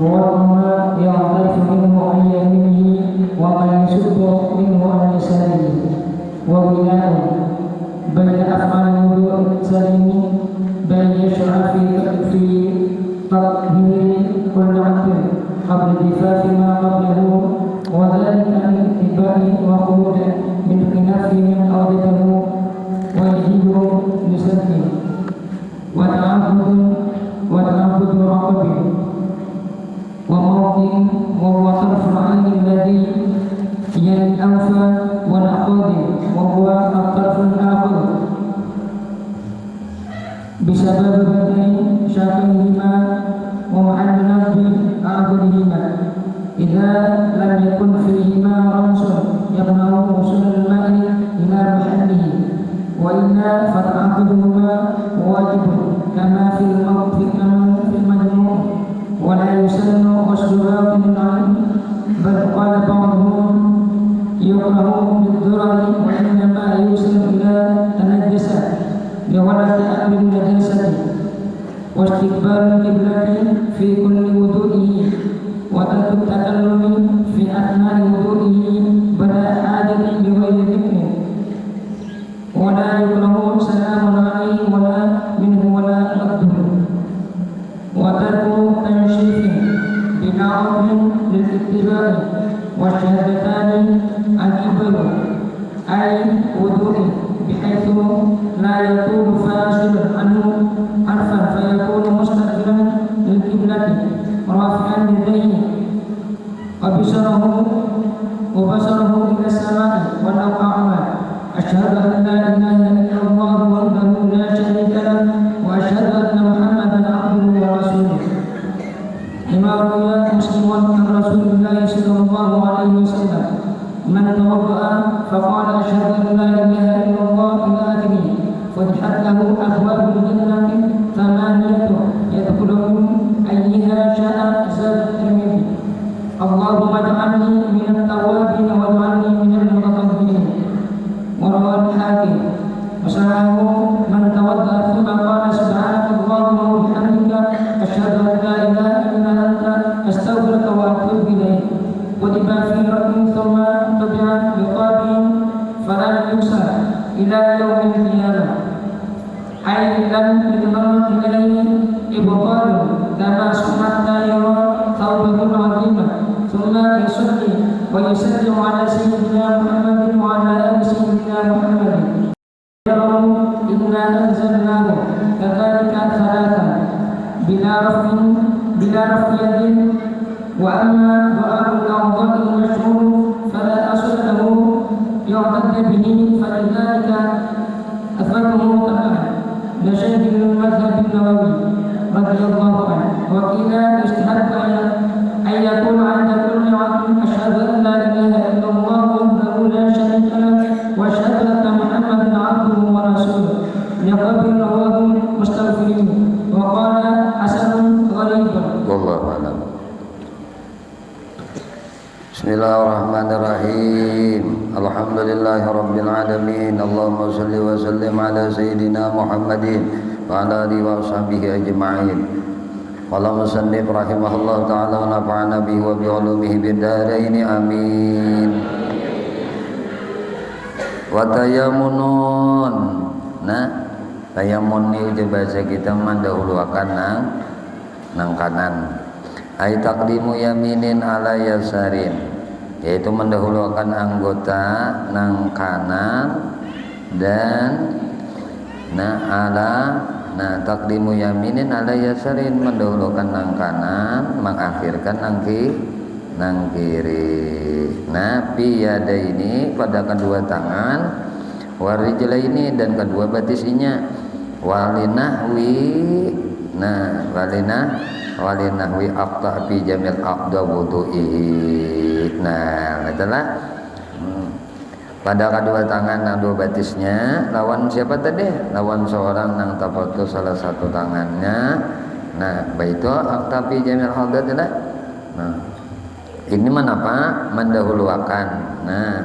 ووضعها يعترف منه عن يمينه وما يشد منه عن يساره وغناء بين أفعال الوضوء السليم بين يشرع في تطهير كل عقل قبل جفاف ما قبله وذلك عن اتباع وخروج من خلاف من أوردته ويجيب لسلمه وتعبد رقبه وموقع وهو طرف العين الذي يلي الأنف والعقاد وهو الطرف الآخر بسبب بدء شاقيهما ومحل نقد أعضلهما إذا لم يكن فيهما رمس يمنع وصول الماء إلى محله وإلا فتعقدهما واجب كما في المجموع ولا يسن غسل باطن العين بل قال بعضهم يكره بالضرر وإنما يوصل إلى النجاسة لغرض أمر النجاسة واستقبال القبلة في كل وضوئه وترك التكلم في أثناء وضوئه بلا حاجة بغير ذكر ولا يكره سلام عليه ولا منه ولا رده وترك تنشيف بلا عذر للاتباع والشهادتان الكبر أي وضوء بحيث لا يكون فاصل عنه حرفا فيكون مستقبلا للقبلة رافعا يديه وبصره توضأ فقال أشهد أن لا إله إلا الله إلى آخره فتحت له أبواب الجنة 8 يدخل من أيها شاء. زاد الترمذي. اللهم اجعلني من التوابين واجعلني من المتطهرين. وروى الحاكم وصححه من توضأ ثم قال سبحانك اللهم وبحمدك أشهد أن لا إله إلا أنت أستغفرك وأتوب إليك. كتب في ركن ثم تبع بقابل فلن يوصل إلى يوم القيامة أي لم يتمرد إليه إبطال كما سمعت يرى ثوبه العظيم ثم يصلي ويسلم على سيدنا محمد وعلى آل سيدنا محمد. إنا أنزلناه كذلك 3 بلا رفع يد. وأما دعاء الأعضاء المشهور فلا أصل له يعتد به فلذلك أثبته طبعا لشيخ المذهب النووي رضي الله عنه. وقيل يستحب أن يقول عند كل عقل أشهد أن لا إله إلا الله وحده لا شريك له وأشهد أن محمدا عبده ورسوله لقبل رواه المستغفرين. وقال حسن غريب. والله أعلم. Bismillahirrahmanirrahim. Alhamdulillahi rabbil alamin. Allahumma shalli wa sallim ala sayyidina Muhammadin wa ala alihi wa sahbihi ajma'in. Qala musannif rahimahullah ta'ala wa nafa'ana bihi wa bi ulumihi bid darain amin. Wa tayammunun. Nah, tayammun ni bahasa kita mendahulukan nang kanan. Ai taqdimu yaminin ala yasarin, yaitu mendahulukan anggota nang kanan dan taqdimu yaminin ala yasarin, mendahulukan nang kanan mengakhirkan nang kiri. Nah, piyada ini pada kedua tangan, warijlaini dan kedua batisinya, walinahwi aqta fi jamil aqda wudu'i. Nah, itulah pada kedua tangan dan dua batisnya lawan siapa tadi? Lawan seorang nang tapatu salah satu tangannya. Nah, baitu aqta fi jamil aqda tidak. Nah, ini menapa? Mendahulukan. Nah,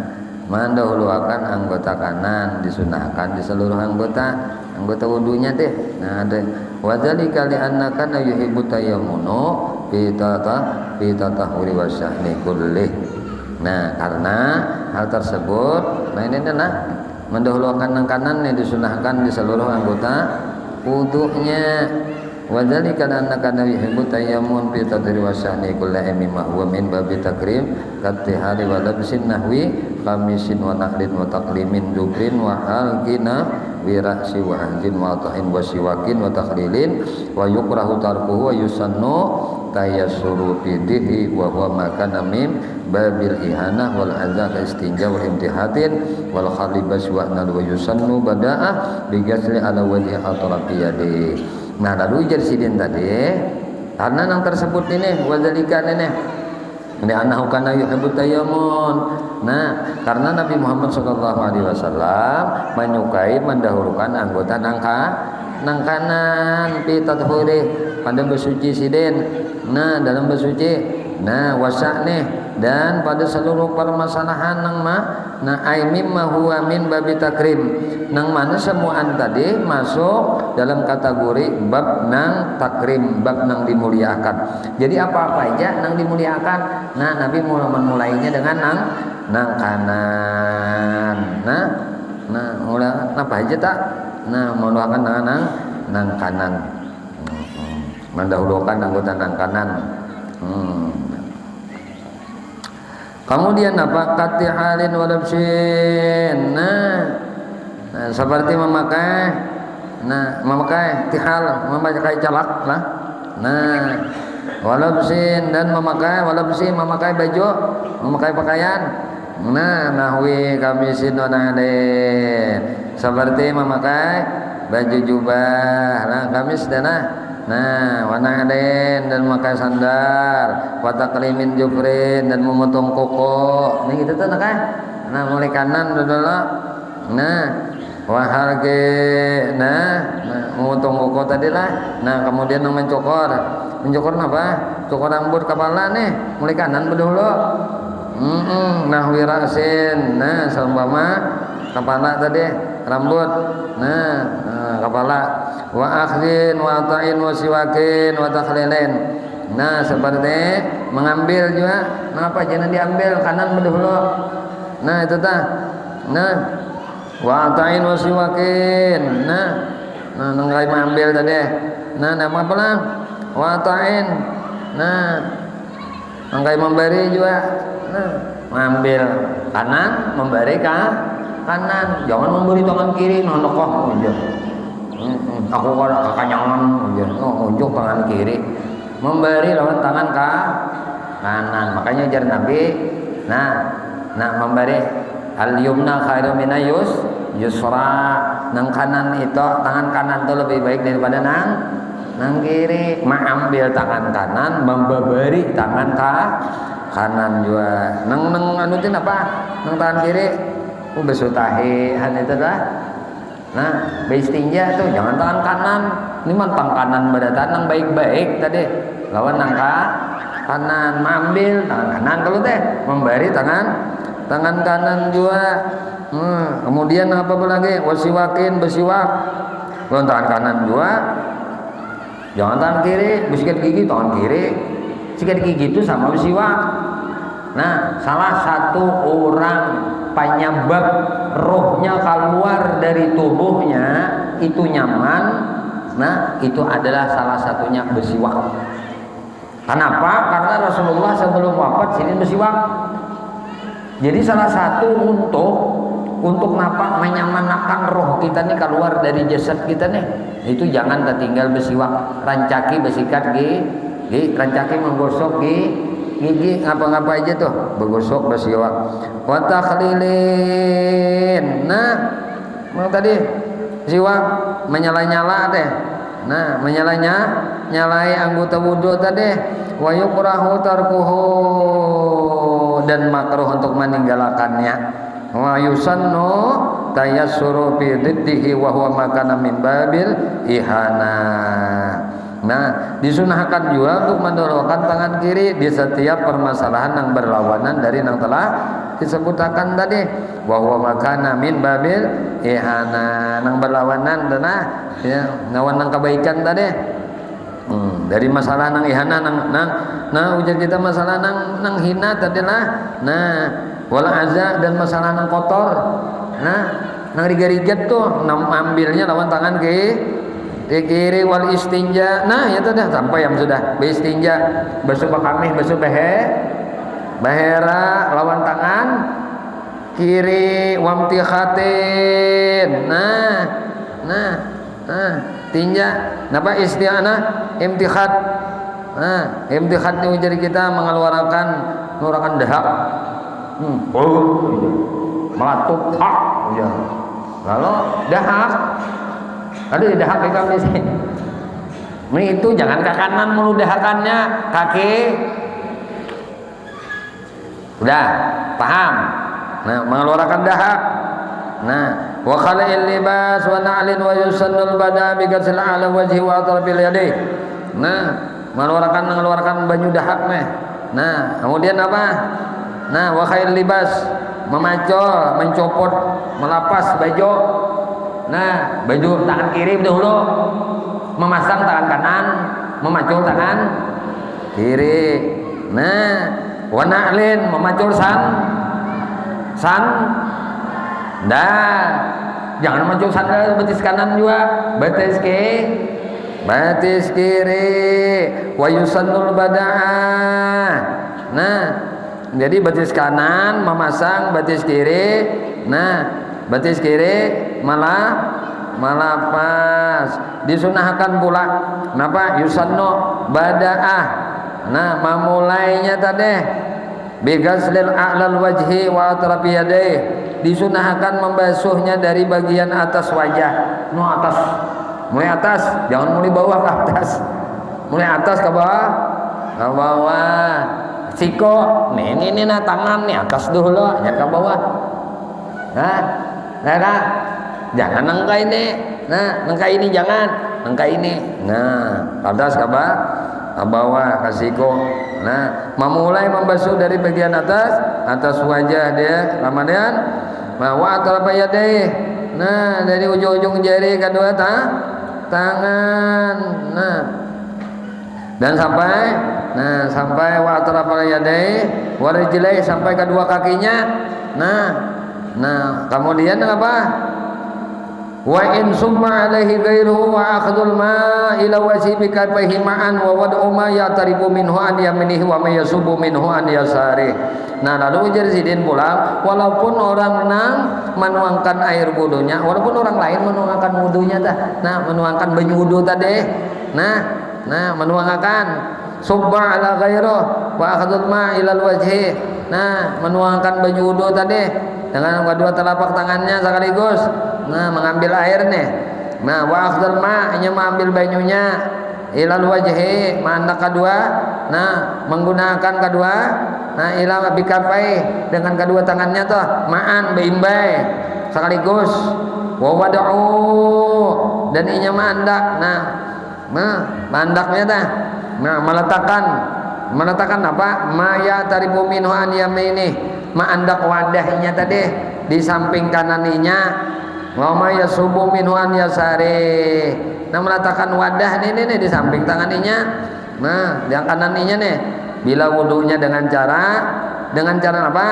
mendahulukan anggota kanan disunahkan di seluruh anggota wudunya deh. Nah, ada wadzalika li annaka yuhibbu tayammunu fi tatahuri wasyahni kullih. Nah, karena hal tersebut, nah ini adalah mendahulukan yang kanan yang disunahkan di seluruh anggota wudunya. Wadzalika li annaka yuhibbu tayammun fi tatahuri wasyahni kullih mimma huwa min babi takrim katihari wa labsin nahwi qamisin wa nahlin wa taqlimin dubrin wa halqina wirasi wa hanjin wa tahin wa siwakin wa takhlilin wa yukrahu tarkuhu wa yusannu tayassuru fidihi wa huwa makana mim babil ihanah wal adza istinja wal imtihatin wal khalibas wa nal wa yusannu bada'ah bigasli ala wajhi atrafi yadi. Nah, lalu jadi sidin tadi karena yang tersebut ini wadzalika ini annahu kana yuhibbu tayammun. Nah, karena Nabi Muhammad SAW menyukai mendahulukan anggota nang kanan fi tathuri pada bersuci sidin. Nah, dalam bersuci. Nah, wasa nih dan pada seluruh permasalahan nang mimma huwa min babi takrim, nang mana semuaan tadi masuk dalam kategori bab nang takrim, bab nang dimuliakan. Jadi apa-apa aja nang dimuliakan. Nah, Nabi memulainya dengan nang kanan. Mulai apa aja tak? Nah, memulakan dengan nang kanan. Mendahulukan anggota nang kanan. Kemudian apa? Katihalin walabsin. Nah, seperti memakai tihal, memakai calak lah. Nah, walabsin dan memakai baju, memakai pakaian. Nah, nahwi kamisin wa na'alin, seperti memakai baju jubah, nah kamis dan wana'alin dan memakai sandal, wataklimin jufrin dan memotong koko. Ini gitu tuh Nah mulai kanan dulu. Nah wahal ke mengutung kuku tadi lah. Nah kemudian mencokor apa? Cokor rambut kepala nih mulai kanan dulu. Nah wirasin. Nah seumpama kepala tadi rambut. Nah kepala wa akhdin wa ta'in wa siwakin wa takhlilin. Nah seperti mengambil juga. Nah apa jangan diambil kanan dulu. Nah itu tah. Nah wa ta'in wa siwakin. Nah nenggai mengambil tadi. Nah nama apa lah? Wa ta'in. Nah nenggai memberi juga. Nah mengambil kanan, memberi kanan. Jangan memberi tangan kiri nonokoh aja. Aku kalau kekanyangan aja. Unjuk tangan kiri. Memberi lawan tangan kanan. Makanya ajar Nabi. Nah memberi al-yumna khairu minayus yusra. Nang kanan itu tangan kanan itu lebih baik daripada nang kiri. Mengambil tangan kanan, memberi tangan kanan juga. Nang anutin apa? Nang tangan kiri besutahihan itu dah. Nah, beistinja tuh jangan tangan kanan. Ini mah tangan kanan berarti nang baik-baik tadi. Lawan nang kanan, mengambil tangan kanan kalau teh, memberi tangan kanan juga. Kemudian apa lagi? Wasiwakin bersiwak. Lawan tangan kanan juga. Jangan tangan kiri, bersikat gigi tangan kiri. Sikat gigi itu sama bersiwak. Nah, salah satu orang penyebab rohnya keluar dari tubuhnya itu nyaman. Nah, itu adalah salah satunya bersiwak. Kenapa? Karena Rasulullah sebelum wafat sini bersiwak. Jadi salah satu untuk napa menyamanakan roh kita nih keluar dari jasad kita nih, itu jangan tertinggal bersiwak. Rancaki bersikat gigi, rancaki menggosok gigi, ngapa-ngapa aja tuh bergosok bersiwak. Wa takhlilin. Nah, tadi siwak menyala-nyala deh. Nah, nyalai anggota wudu tadi. Wa yukrahu tarkuhu, dan makruh untuk meninggalkannya. Wa yusannu tayassuru bi dhiddihi wa huwa makana min babil ihana. Nah, disunahkan juga untuk mendorongkan tangan kiri di setiap permasalahan yang berlawanan dari yang telah disebutkan tadi. Wa huwa makana min babil ihana, yang berlawanan dana ya lawan kebaikan tadi. Dari masalah nang ihana nang ujar kita masalah nang hina tadi lah. Nah, wala azza, dan masalah nang kotor. Nah, nang rigariget tuh ambilnya lawan tangan kiri wal istinja. Nah, ya sudah sampai yang sudah beristinja, basuh pakamih, basuh bahera lawan tangan kiri wamtikhatin. Nah tinja napa isti'anah imtikhat. Nah, imtikhat ini jadi kita mengeluarkan dahak. Melatuk hak ya. Lalu dahak. Aduh dahak di kami sih. Ini itu jangan ke kanan mulu dahakannya, kaki. Udah, paham? Nah, mengeluarkan dahak. Nah, wa khala'il libas wa na'lin wa yusannul bada bi ghasl ala wajhi wa atrafil yadi. Nah, mengeluarkan baju dahak nih. Nah, kemudian apa? Nah, wa khail libas, memacol, mencopot, melapas baju. Nah, baju tangan kiri dahulu, memasang tangan kanan, memacul tangan kiri. Nah, wa na'lin, memacul jangan memacul sandal betis kanan juga, betis kiri. Wa yusannul bada'ah. Nah, jadi betis kanan memasang betis kiri. Nah, betis kiri malapas. Disunahkan pula kenapa? Yusannu bada'ah. Nah, memulainya tadi bighazlil a'lal wajhi wa atrafi yadayhi. Disunahkan membasuhnya dari bagian atas wajah. Atas. Mulai atas, jangan mulai bawah ke atas. Mulai atas ke bawah. Ke bawah. Siko, ini tangan nih atas dulu, hanya ke bawah. Nah, nah, jangan nengka ini. Nah, nengka ini jangan, nengka ini. Nah, atas ke bawah kasihko. Nah, memulai membasuh dari bagian atas wajah dia, kemudian wa atrafa yadayhi. Nah, dari ujung-ujung jari kedua tangan. Nah, dan sampai wa atrafa yadayhi wa rijlaihi, sampai kedua kakinya. Nah, kemudian apa? Wa in summa alaihi ghairuhu wa akhdhul ma ila wasibi kafaihi ma'an wa wad'u ma ya'tarifu minhu an yaminihi wa ma yasubu minhu an yasari. Nah, lalu ujar sidin pulang, walaupun orang nang menuangkan air wudunya, walaupun orang lain menuangkan wudunya nah menuangkan banyu wudu tadi. Nah, menuangkan subba ala ghairuh wa akhdhul ma ila wajhi. Nah, menuangkan banyu wudu tadi dengan kedua telapak tangannya sekaligus. Nah, mengambil air nih. Nah, wa akhdhal ma-nya mengambil banyunya ilal wajhi, mana kedua. Nah, menggunakan kedua. Nah, ila bikafai, dengan kedua tangannya tuh ma'an beimbai sekaligus. Wa wad'u, dan inya mandak. Nah, mandaknya dah. Nah, meletakkan apa? Maya taribu minhu an yamini, mandak wadahnya tadi di samping kananinya. Wa ma yasubu minhu an yasari. Nah, meletakkan wadah nih di samping tanganinya. Nah, yang kananinya nih. Bila wudunya dengan cara apa?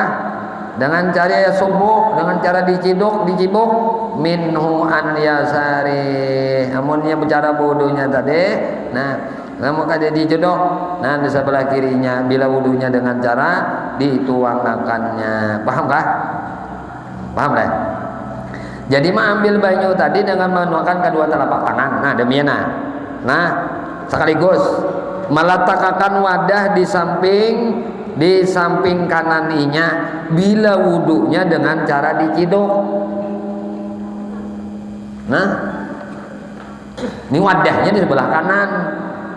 Dengan cara yasubu, dengan cara dicibuk minhu an yasari. Amunnya bicara wudunya tadi. Nah, namun kada dicedok. Nah, di sebelah kirinya bila wudunya dengan cara dituangkannya. Paham kah? Paham dah? Jadi ambil banyu tadi dengan menuangkan kedua telapak tangan. Nah, demikian. Nah, sekaligus meletakkan wadah di samping kananinya bila wudunya dengan cara diciduk. Nah, ini wadahnya di sebelah kanan.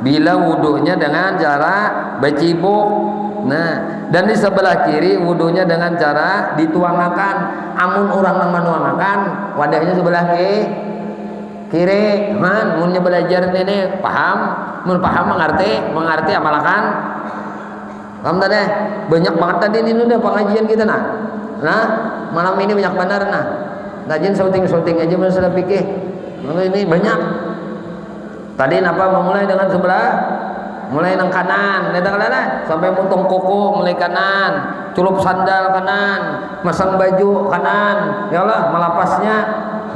Bila wudunya dengan cara bercibuk. Nah, dan di sebelah kiri wudunya dengan cara dituangkan. Amun orang yang menuangkan wadahnya sebelah kiri. Munnya belajar ini paham, mengerti amalkan. Paham tadi? Banyak banget tadi ini udah pengajian kita nah. Malam ini banyak benar nah. Rajin syuting aja belum sudah pikir. Ini banyak. Tadi napa memulai dengan sebelah, mulai nang kanan, sampai mutung kuku mulai kanan, culup sandal kanan, masang baju kanan, ya Allah melapasnya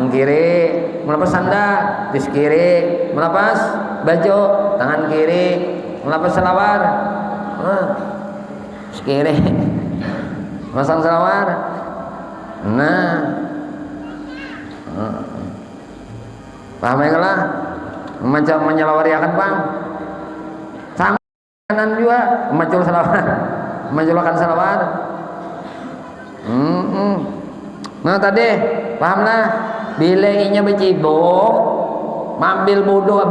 kiri, melepas sandal di kiri, melepas baju tangan kiri, melepas selawar kiri, masang selawar. Nah, paham ya lah? Macam menyelawari akan bang sama kanan juga menculkan selawar. Nah tadi pahamlah bila inya bercibuk mambil wudu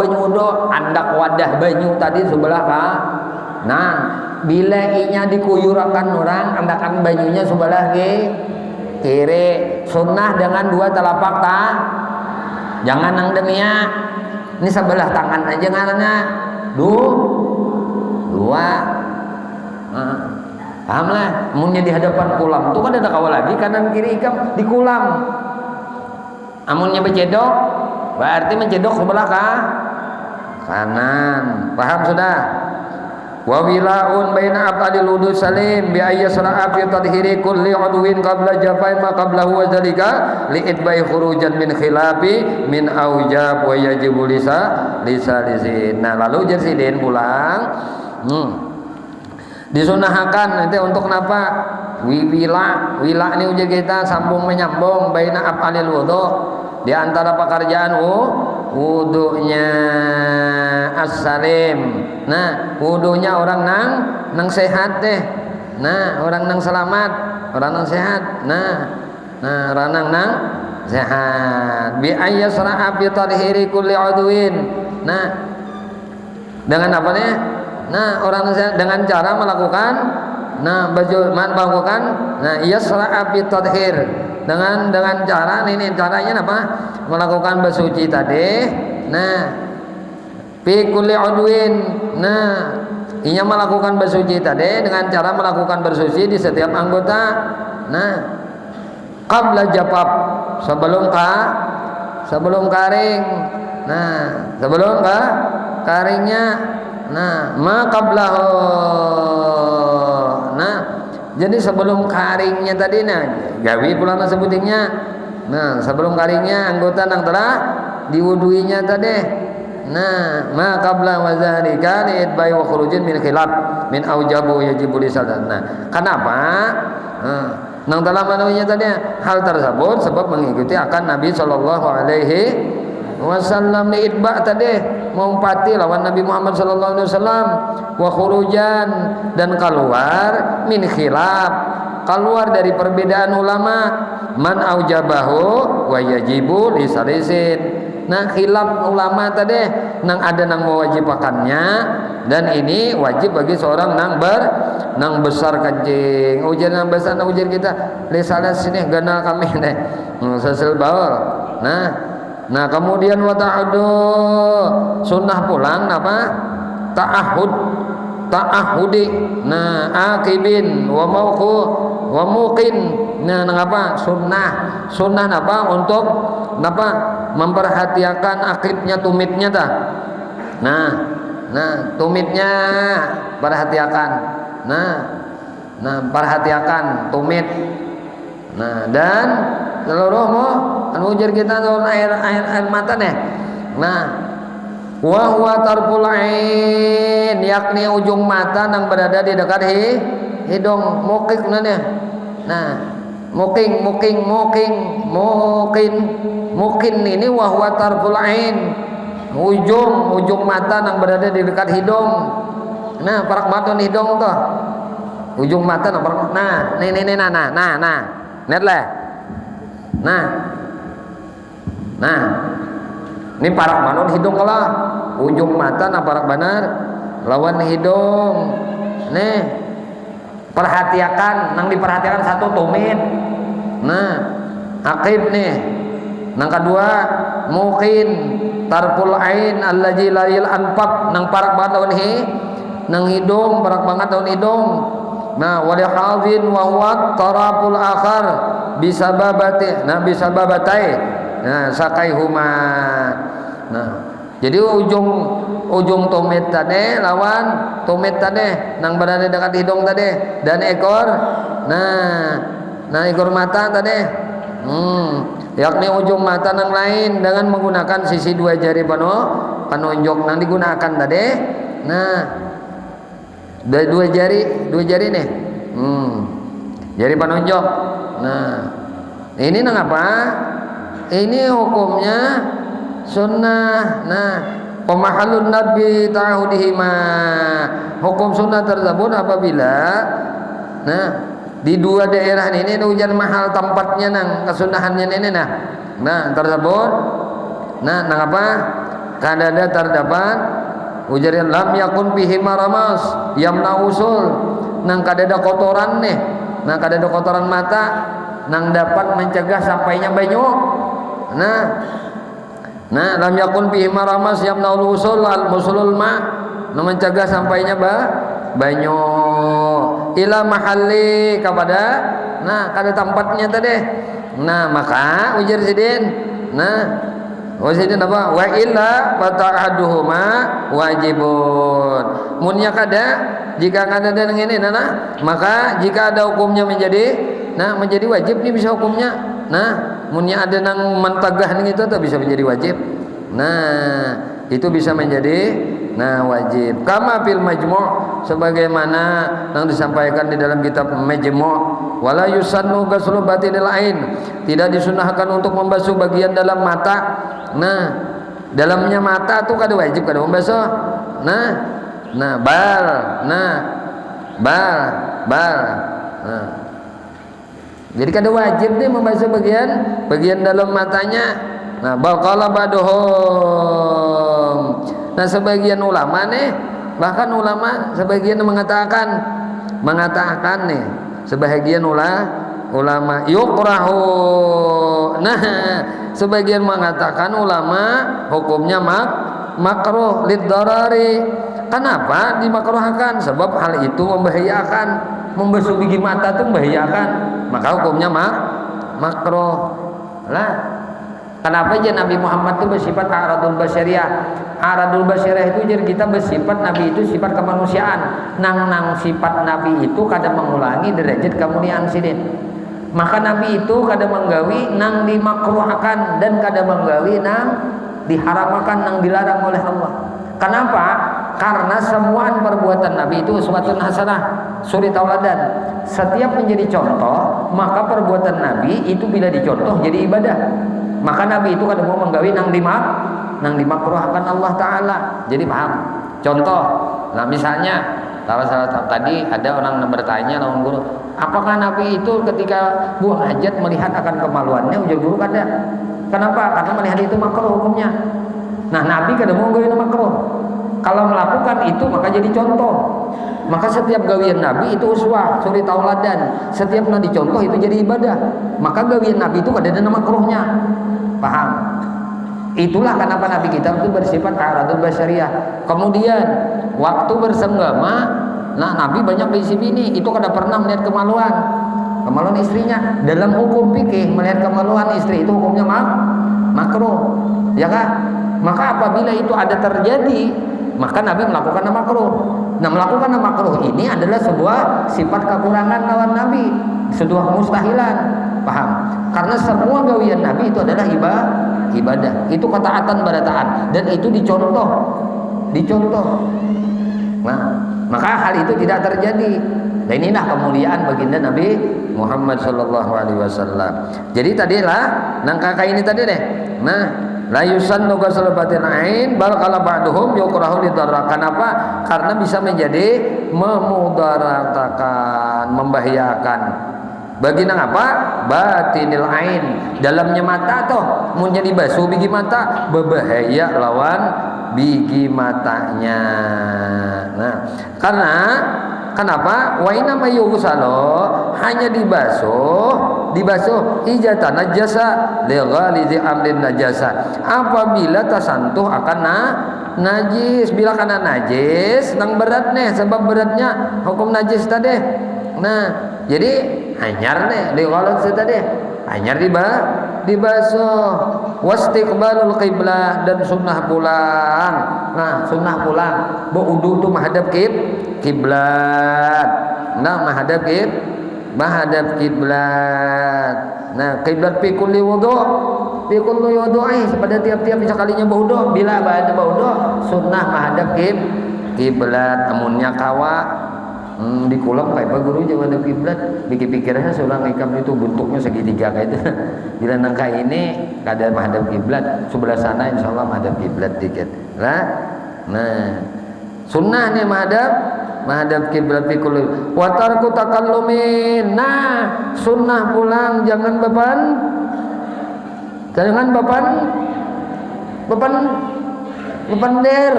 andak wadah banyu tadi sebelah nah bila inya dikuyurakan orang andakan banyunya sebelah kiri. Sunnah dengan dua telapak jangan nang demiak. Ini sebelah tangan aja ngarannya dua. Paham lah. Amunnya di hadapan kulam tuh kan ada kawal lagi kanan kiri ikam di kulam. Amunnya bercedok berarti mencedok sebelah kanan. Paham sudah? Wa wilaun baina af'alil wudu salim bi ayyasra'a fi tadhhiri kulli udwin qabla jafain ma qablahu wa dzalika li itba'i khurujan min khilafi min aujab wa yajibu lisin. Nah, lalu jersidin pulang. Disunahkan nanti untuk kenapa? Wila ini ujar kita sambung menyambung baina af'alil wudu di antara pekerjaan wudunya as-salim. Nah, wudunya orang nang sehat deh. Nah, orang nang selamat, orang nang sehat. Nah, orang nang sehat. Bi ayyasra'a bi tadhhiri kulli udwin. Nah, dengan apa nih? Nah, orang nang sehat dengan cara melakukan yasra'a bi tadhhir dengan cara ini caranya apa? Melakukan bersuci tadi. Nah, fi kulli udwin. Nah, inya melakukan bersuci tadi dengan cara melakukan bersuci di setiap anggota. Nah, qabla jafaf, sebelum karing. Nah, sebelum karingnya. Nah, ma qablahu. Nah, jadi sebelum karingnya tadi gawi pula sebutingnya. Nah, sebelum karingnya anggota yang telah diwuduinya tadi. Nah, ma qabla wa zalika li itbai wa khurujin min khilaf min aujabu yajibu lisadan. Nah, kenapa? Nang telah menunya tadi hal tersebut sebab mengikuti akan Nabi sallallahu alaihi wasallam li itba tadi mengumpati lawan Nabi Muhammad sallallahu alaihi wasallam wa khurujan dan keluar min khilaf, keluar dari perbedaan ulama man aujabahu wa yajibu lisalisin. Nah, khilaf ulama tadi nang ada nang mewajibakannya dan ini wajib bagi seorang nang besar kanjing. Ujar nang besar nang ujar kita lisalas sini ganal kami nih. Sesel baul. Nah kemudian wa ta'ahud sunnah pulang apa? Ta'ahudi. Nah, akibin wa muqin. Nah, apa? Sunnah apa? Untuk apa? Memperhatikan akibnya tumitnya dah. Nah, tumitnya perhatikan. Nah, perhatikan tumit. Nah, dan seluruhmu anu ujar kita air mata nih. Nah, wa huwa tarful ain, yakni ujung mata yang berada di dekat hidung. Mukik nih. Nah, mukin ini wa huwa tarful ain, ujung mata yang berada di dekat hidung. Nah, parak mata hidung tuh. Ujung mata nah, nih net lah. Nah, ini parak manon hidung kalah. Ujung mata nah parak benar lawan hidung. Nih, perhatikan, nang diperhatikan satu tumit. Nah, akib nih. Nang kedua mukin tarful ain allazi la anfaq, nang parak banget lawan nang hidung parak banget lawan hidung. Nah, wali hazin wa huwa taraful akhar bisababati. Nah, bisababatai. Nah, sakaihuma. Nah, jadi ujung tumit tadi lawan tumit tadi nang berada dekat hidung tadi dan ekor. Nah ekor mata tadi. Yakni ujung mata nang lain dengan menggunakan sisi dua jari penunjuk nang digunakan tadi. Nah, dua jari nih. Jari penunjuk. Nah, ini nang apa? Ini hukumnya sunnah. Nah, pemahalun nabi ta'ahudihima, hukum sunnah tersebut apabila di dua daerah ini hujan mahal tempatnya nang kesunahannya ini nah tersebut nang apa kadada terdapat ujaran lam yakun bihi maramas yamna usul nang kadada kotoran nih, nang kadada kotoran mata nang dapat mencegah sampainya banyu. Nah, lam yakun bihi maramas yamna usul al musulul ma, nang mencegah sampainya banyu ila mahalli kepada kada tempatnya tadi. Nah, maka ujar sidin. Nah, wasidin apa? Wa illa fata'aduhuma wajibun. Munnya kada, jika kada ada yang ini maka jika ada hukumnya menjadi wajib nih bisa hukumnya. Nah, munnya ada nang mentagah nih itu bisa menjadi wajib. Nah, itu bisa menjadi wajib. Kama fil majmu' sebagaimana yang disampaikan di dalam kitab Majmu', wala yusannu ghuslu batinil ain, tidak disunahkan untuk membasuh bagian dalam mata. Nah, dalamnya mata tuh kada wajib kada membasuh. Bal. Jadi kada wajib nih membasuh bagian dalam matanya. Nah, baqala ba'duhum. Nah, sebagian ulama nih, bahkan ulama sebagian mengatakan nih, sebagian ulama yukrahu. Nah, sebagian mengatakan ulama hukumnya makruh liddarari. Kenapa dimakruhkan? Sebab hal itu membahayakan, membasuh gigi mata itu membahayakan, maka hukumnya makruh. Lah, kenapa aja Nabi Muhammad itu bersifat aradul basyariah? Aradul basyariah itu jadi kita bersifat Nabi itu sifat kemanusiaan. Nang sifat Nabi itu kadang mengulangi derajat kemuliaan sidin. Maka Nabi itu kadang menggawi nang dimakruhkan dan kadang menggawi nang diharamkan, nang dilarang oleh Allah. Kenapa? Karena semua perbuatan Nabi itu uswatun hasanah, suri tauladan. Setiap menjadi contoh, maka perbuatan Nabi itu bila dicontoh jadi ibadah. Maka Nabi itu kadang mau menggawi nang dimakruhkan Allah Ta'ala. Jadi paham? Contoh, nah misalnya salah tadi ada orang bertanya lawan guru, apakah Nabi itu ketika buang hajat melihat akan kemaluannya? Ujar guru kada. Kenapa? Karena melihat itu makruh hukumnya. Nah Nabi kadang mau menggawi makruh. Kalau melakukan itu maka jadi contoh. Maka setiap gawian Nabi itu uswah, suri tauladan. Setiap yang dicontoh itu jadi ibadah. Maka gawian Nabi itu ada nama makruhnya. Paham? Itulah kenapa Nabi kita itu bersifat aradul basyariah. Kemudian waktu bersenggama, nah Nabi banyak berisi bini. Itu kada pernah melihat kemaluan istrinya. Dalam hukum fikih melihat kemaluan istri itu hukumnya makruh, ya kan? Maka apabila itu ada terjadi, maka Nabi melakukan makruh. Nah, melakukan makruh ini adalah sebuah sifat kekurangan lawan Nabi, sebuah mustahilan. Paham? Karena semua gawian Nabi itu adalah ibadah. Itu ketaatan pada taat dan itu dicontoh. Nah, maka hal itu tidak terjadi. Dan inilah kemuliaan baginda Nabi Muhammad sallallahu alaihi wasallam. Jadi tadilah nang kakak ini tadi deh. Nah, la yusannu ghusl ain bal qala ba'duhum yukrahu lidarra. Kenapa? Karena bisa menjadi memudaratakan, membahayakan. Bagi nang apa? Batinil ain. Dalamnya mata toh mun jadi basuh bigi mata berbahaya lawan bigi matanya. Nah, karena kenapa? Wa inna ma yughsalo hanya dibasuh ijatan najasa li ghalizi amrin najasa. Apabila tersentuh akan najis, bila kana najis nang berat nih, sebab beratnya hukum najis tadi. Nah, jadi hanyar nih li ghalizi tadi. Hanyar dibasuh. Wastiqbalul qiblah dan sunnah pulang. Nah, sunnah pulang berwudu tuh menghadap kiblat. Nah, menghadap kiblat. Nah, kiblat fi kulli wudu. Fi kulli wudu'i pada tiap-tiap sekalinya berwudu. Bila ada berwudu, sunnah menghadap kiblat. Amunnya kawa di kulang kayak pak guru jangan ada kiblat, pikir-pikirnya seorang ikam itu bentuknya segitiga kayak itu. Bila nangka ini kadang menghadap kiblat, sebelah sana insya Allah menghadap kiblat dikit. Nah, sunnah nih menghadap kiblat pikul. Watarku takallumin. Nah, sunnah pulang jangan bepander.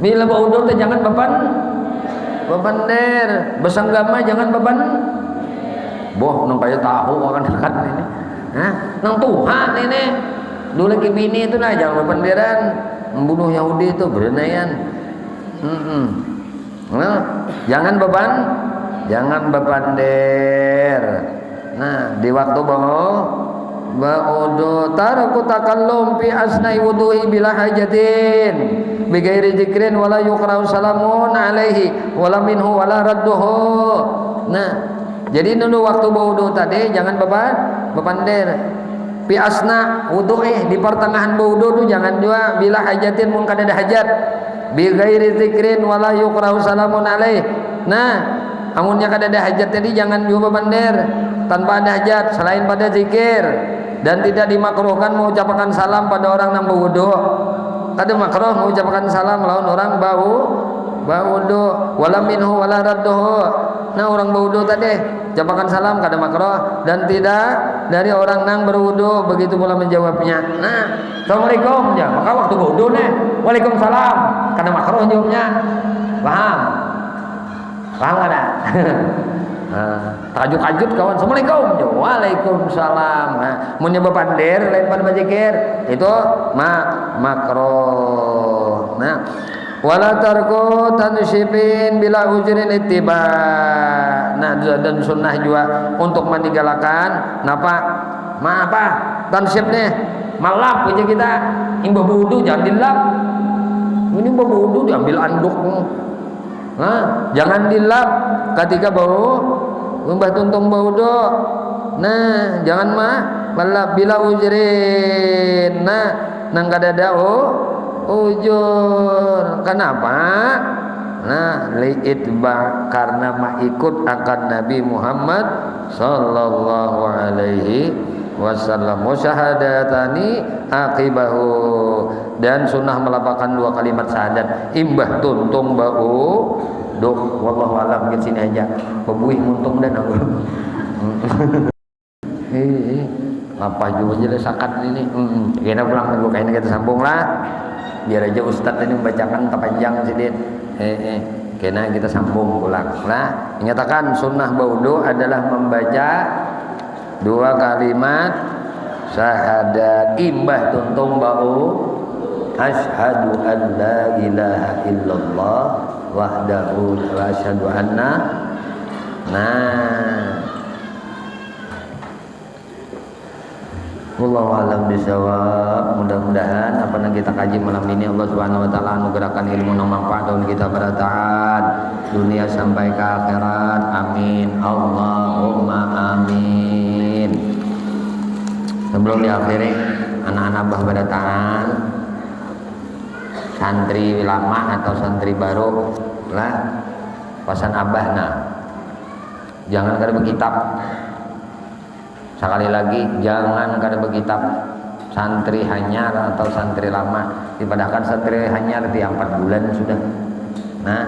Bila baudur jangan bepander. Bersenggama jangan beban. Boh, nang kayak tahu akan dekat ini. Hah? Nang Tuhan ini. Dulu ke bini itu nah jangan bepanderan. Membunuh Yahudi itu berenaian. Nah, jangan bepander. Nah, di waktu ba'udu taraku takallum fi asnai wudu'i bila hajatin bighairi dzikrin wala yuqra'u salamun alaihi wala minhu wala radduhu. Nah, jadi dulu waktu wudu tadi jangan bepander. Fi asna wudu'i di pertengahan wudu tu jangan juga bila hajatin mun kada ada hajat. Bighairi dzikrin wala yuqra'u salamun alaihi. Nah, amunnya kada ada hajat tadi jangan juga bepander tanpa ada hajat selain pada zikir. Dan tidak dimakruhkan mengucapkan salam pada orang yang berwudu. Kada makruh mengucapkan salam lawan orang berwudu. Wala minhu wala radduhu. Nah, orang berwudu tadi ucapkan salam kada makruh dan tidak dari orang yang berwudu, begitu pula menjawabnya. Nah, Assalamualaikum ya, maka waktu berwudu nih, Waalaikumsalam. Kada makruh jawabnya. Paham kada? Tajuk-tajuk kawan, assalamualaikum, waalaikumsalam. Mun nyoba pandir lain pada bazikir itu makruh. Nah, wala tarku tansibin bila ujrin ittiba. Nah, dan sunnah juga untuk meninggalkan apa tansibnya malap aja kita imbah wudu jangan dilap. Ini imbah wudu diambil anduk. Nah, jangan dilap ketika bau imbah tuntung bau wudu. Nah, jangan malap bila ujrin. Nah, nang kadada ujur. Kenapa? Nah, li'itba karena ikut akan Nabi Muhammad sallallahu alaihi wasallam. Musyahadatani aqibahu, dan sunnah melafalkan 2 kalimat syahadat imbah tuntung bau duk. Wallahu alam, mungkin sini aja pebuih muntung dan aku apa juga jelas sakat ini. Kita pulang minggu kayaknya kita sambung lah, biar aja Ustadz ini membacakan terpanjang sedikit. Kena kita sambung pulang. Nah, menyatakan sunnah baudu adalah membaca 2 kalimat syahadat imbah tuntung bau asyhadu an la ilaha illallah wahdahu wa asyhadu anna. Nah, wallahu alam bisawab. Mudah-mudahan apa yang kita kaji malam ini Allah Subhanahu wa taala anugerahkan ilmu yang manfaat dan kita pada taat dunia sampai ke akhirat. Amin. Allahumma amin. Sebelum diakhiri, anak-anak bah pada taat santri lama atau santri baru lah pesan abah, nah jangan kada berkitab. Sekali lagi, jangan kada berkitab. Santri hanyar atau santri lama, dipadahkan santri hanyar di 4 bulan sudah. Nah,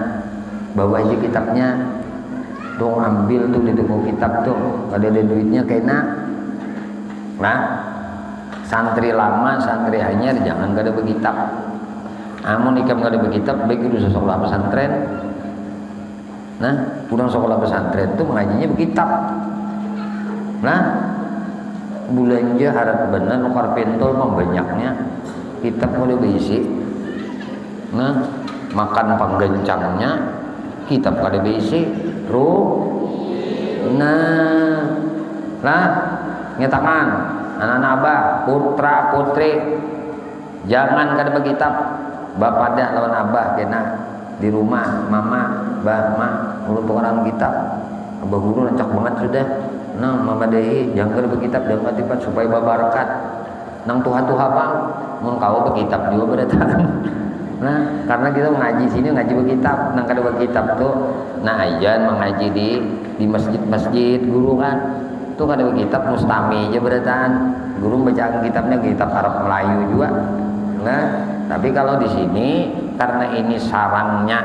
bawa aja kitabnya tuh, ambil tuh di toko kitab tuh, ada duitnya kena. Nah, santri lama, santri hanyar jangan kada berkitab. Amun ikam kada berkitab, baik itu sekolah pesantren. Nah, pulang sekolah pesantren tuh mengajinya berkitab. Nah, belanja harap benar nukar pentol membanyaknya kitab mulai berisi. Nah, makan panggencangnya kitab kada berisi nah nyatakan anak-anak abah putra putri jangan kada berkitab. Bapak dak lawan abah kena di rumah mama bah urut orang kitab abah guru rancak banget sudah. Nah, memadai jangan berkitab dan matipat supaya berberkat. Nang Tuhan bang, mun kau berkitab juga berdatang. Nah, karena kita mengaji sini ngaji berkitab, nang kada berkitab tuh, nah ajan mengaji di masjid guru kan, tuh kada berkitab mustami aja berdatang. Guru bacaan kitabnya kitab Arab Melayu juga. Nah, tapi kalau di sini karena ini sarangnya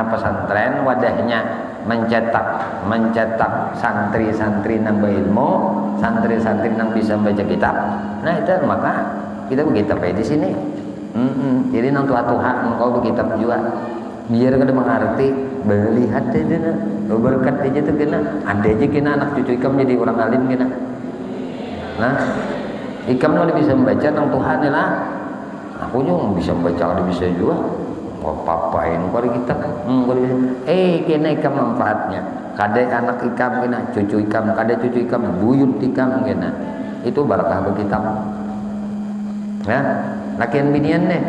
pesantren, wadahnya mencetak santri-santri nang berilmu, santri-santri nang bisa baca kitab. Nah, itu maka kita berkitab di sini. Jadi nang tua-tua engkau berkitab juga. Biar kada mengerti, melihat aja nah, berkat aja tuh kena. Ada aja kena anak cucu ikam jadi orang alim kena. Nah, ikam kalau bisa membaca nang Tuhan lah. Aku juga bisa membaca, kada bisa juga. Papain kau kitab, kena ikam manfaatnya. Kada anak ikam kena, cucu ikam, kada cucu ikam, buyut ikam kena. Itu barakah berkitab. Ya, lakian binian deh.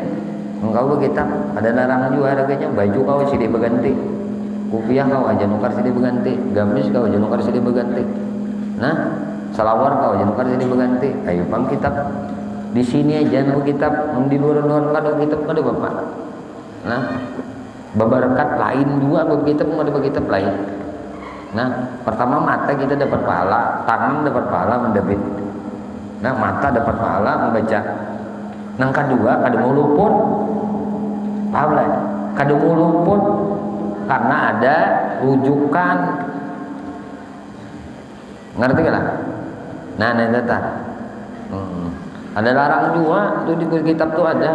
Engkau berkitab, ada larang juga harganya. Baju kau silih berganti, kupiah kau aja nukar silih berganti, gamis kau aja nukar silih berganti. Nah, salawar kau aja nukar silih berganti. Ayo pang kitab. Di sini aja berkitab, di luar-luar kada kitab kada bapak. Nah, berberkat lain juga berkitab ada berkitab lain. Nah, pertama mata kita dapat pahala, tangan dapat pahala mendebit. Nah, mata dapat pahala membaca. Nang kedua kada mau luput. Paham lah? Kada mau luput karena ada rujukan. Ngerti gak lah? Nah, ini tata. Ada larang juga tuh di kitab tuh ada.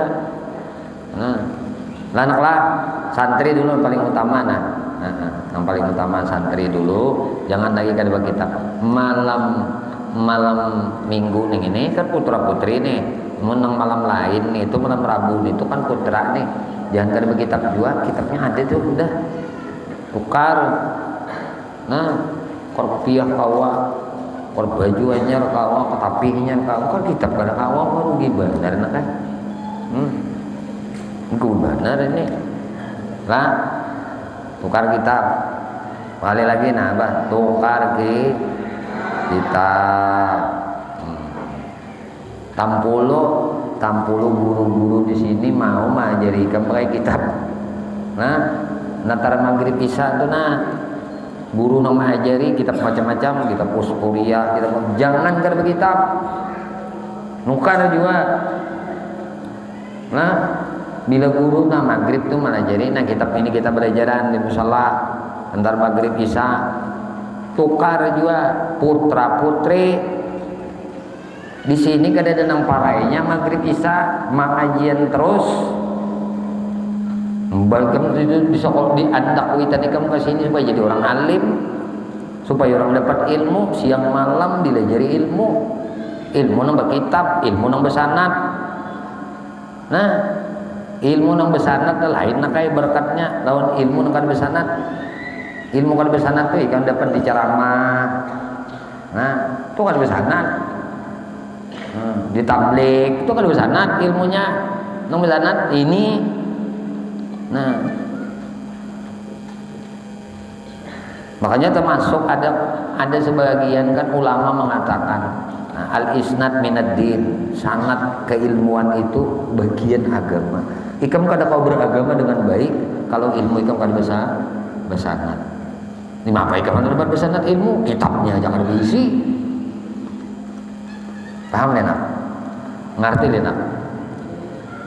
Nah, lanaklah santri dulu paling utama. Nah, Yang paling utama santri dulu, jangan lagi kada kitab. Malam minggu nih ini kan putra putri nih, menang malam lain nih itu malam Rabu nih itu kan putra nih, jangan kada kitab juga, kitabnya ada tuh udah tukar. Nah, korpiah kawa, kor baju anyar kawa, ketapihnya kawa, kan kitab kada kawa rugi benar nak kan? Gue benar ini lah, tukar kitab balik lagi nah bah tukar kitab. Tampulo guru-guru di sini mau mengajari ikam pakai kitab. Nah natar maghrib isya tuh nah guru nang mengajari kitab macam-macam, kitab kuliah, kitab jangan kan kitab nukar juga. Nah bila guru nah maghrib tuh mengajari, nah kitab ini kita belajaran di musala antar maghrib isya, tukar juga putra putri di sini kada ada nang parainya maghrib isya mengajian terus. Balkam di sekolah di andak witan ikam ke sini supaya jadi orang alim, supaya orang dapat ilmu siang malam dilajari ilmu nang kitab, ilmu nang besanad. Nah ilmu nang besanad lain nak kayak berkatnya lawan ilmu nang kada besanad. Ilmu kada besanad tuh ikan dapat di ceramah. Nah itu kada besanad. Di tablik itu kada besanad ilmunya nang besanad ini. Nah makanya termasuk ada sebagian kan ulama mengatakan al-isnad minad-din, sanad keilmuan itu bagian agama. Ikam kada kau beragama dengan baik kalau ilmu ikam kada besanad. Ini apa ikam kada dapat besanad ilmu? Kitabnya jangan diisi. Paham Lena? Ngerti Lena?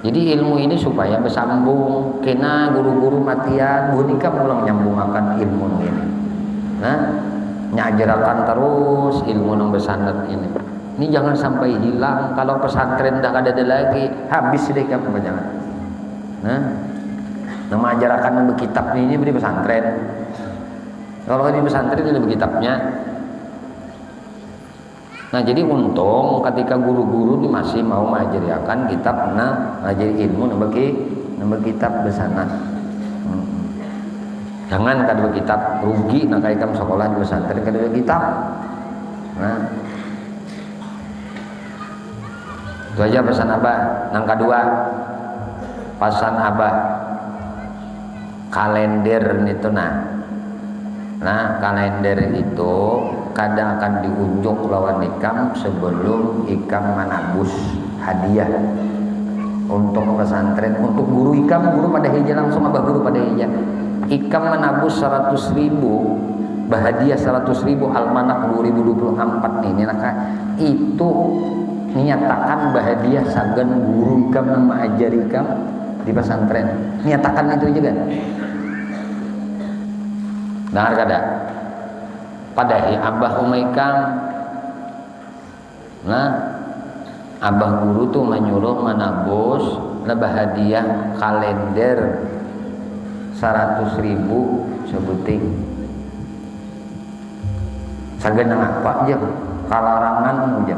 Jadi ilmu ini supaya bersambung, kena guru-guru matian, bunikam ulang nyambung akan ilmu ini. Nah, nyajarakan terus ilmu nang besanad ini. Ini jangan sampai hilang. Kalau pesantren dah ada lagi, habis deh kamu jangan. Nah, nama ajarakan nang kitab ini beri pesantren. Kalau di pesantren ini kitabnya. Nah jadi untung ketika guru-guru ini masih mau mengajarikan kitab, nah ngajari ilmu nambah kitab besanad. Jangan kada kitab rugi, nah kayak kamu sekolah di pesantren kada kitab. Nah itu aja pesan abah. Yang kedua pesan abah kalender itu nah kalender itu kadang akan diunjuk lawan ikam sebelum ikam menabus hadiah untuk pesantren, untuk guru ikam, guru pada hijau langsung abah guru pada hijau ikam menabus 100.000 bahadiah 100.000 almanak 2024 ini nah itu menyatakan bahadiah sagan guru ikam yang mengajari ikam di pesantren, menyatakan itu juga. Dengar kada? Padahi abah umaikam. Nah, abah guru tuh menyuruh menabus lebah hadiah kalender 100.000 sebuting. Sagan apa aja? Kalarangan aja.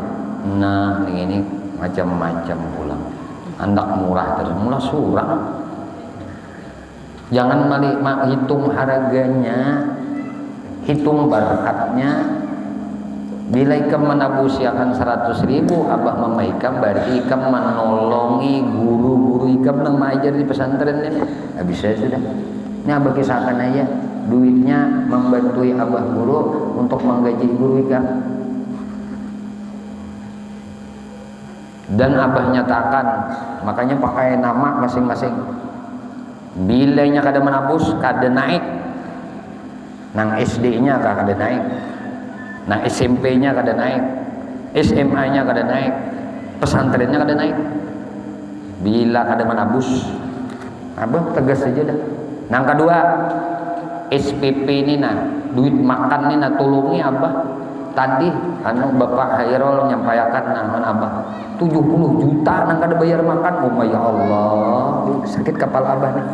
Nah, ini macam-macam pulang. Andak murah terus, murah surang. Jangan hitung harganya, hitung barakatnya. Bila ikam menabusiakan 100.000, abah memaikam berarti ikam menolongi guru-guru ikam yang mengajar di pesantren ini. Habis saya sudah. Ini abah kisahkan aja, duitnya membantu abah guru untuk menggaji guru ikam. Dan abah nyatakan, makanya pakai nama masing-masing. Bilanya kada menabus, kada naik. Nang SD-nya kada naik. Nang SMP-nya kada naik. SMA-nya kada naik. Pesantrennya kada naik. Bila kada menabus, abah tegas saja dah. Nang kedua, SPP ini duit makan ini tolongi abah. Tadi Bapak Hairul nyampaikan abah 70 juta nang kada bayar makan. Oh ya Allah, sakit kepala abah nih.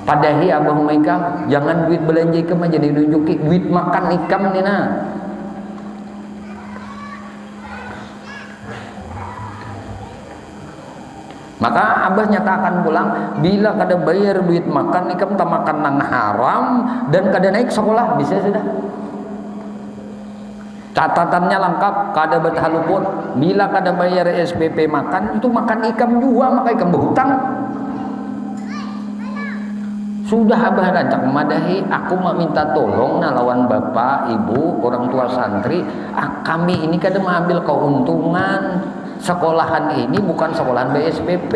Padahi abah ikam, jangan duit belanja ikam aja ditunjuki, duit makan ikam nih nah. Maka abah nyatakan pulang, bila kada bayar duit makan ikam tak makan nang haram dan kada naik sekolah bisa sudah. Catatannya lengkap, kada berhalupun. Bila kada bayar SPP makan, itu makan ikam juga, maka ikam berhutang. Sudah abah rancak memadahi, aku mau minta tolong nah lawan bapak, ibu, orang tua santri, kami ini kada mengambil keuntungan. Sekolahan ini bukan sekolahan BSPP.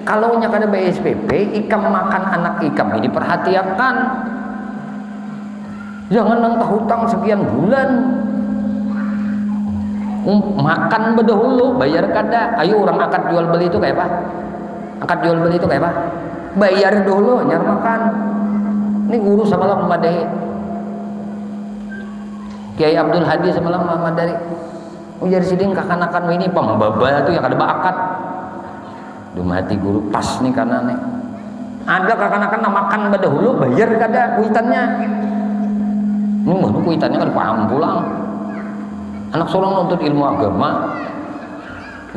Kalau nya kada BSPP, ikam makan anak ikam ini perhatikan. Jangan nang hutang sekian bulan. Makan berdahulu, bayar kada. Ayo orang akad jual beli itu kayak apa? Akad jual beli itu kayak apa? Bayar dulu, nyar makan. Ini guru semalam memadai. Kiai Abdul Hadi semalam memadai. Ujar siding kakanakan ini pembabal itu yang ada bakat. Dumati guru pas nih karena nih. Ada kakanakan makan berdahulu, bayar kada kuitannya. Ini mau kuitannya kan paham pulang. Anak seorang nuntut ilmu agama,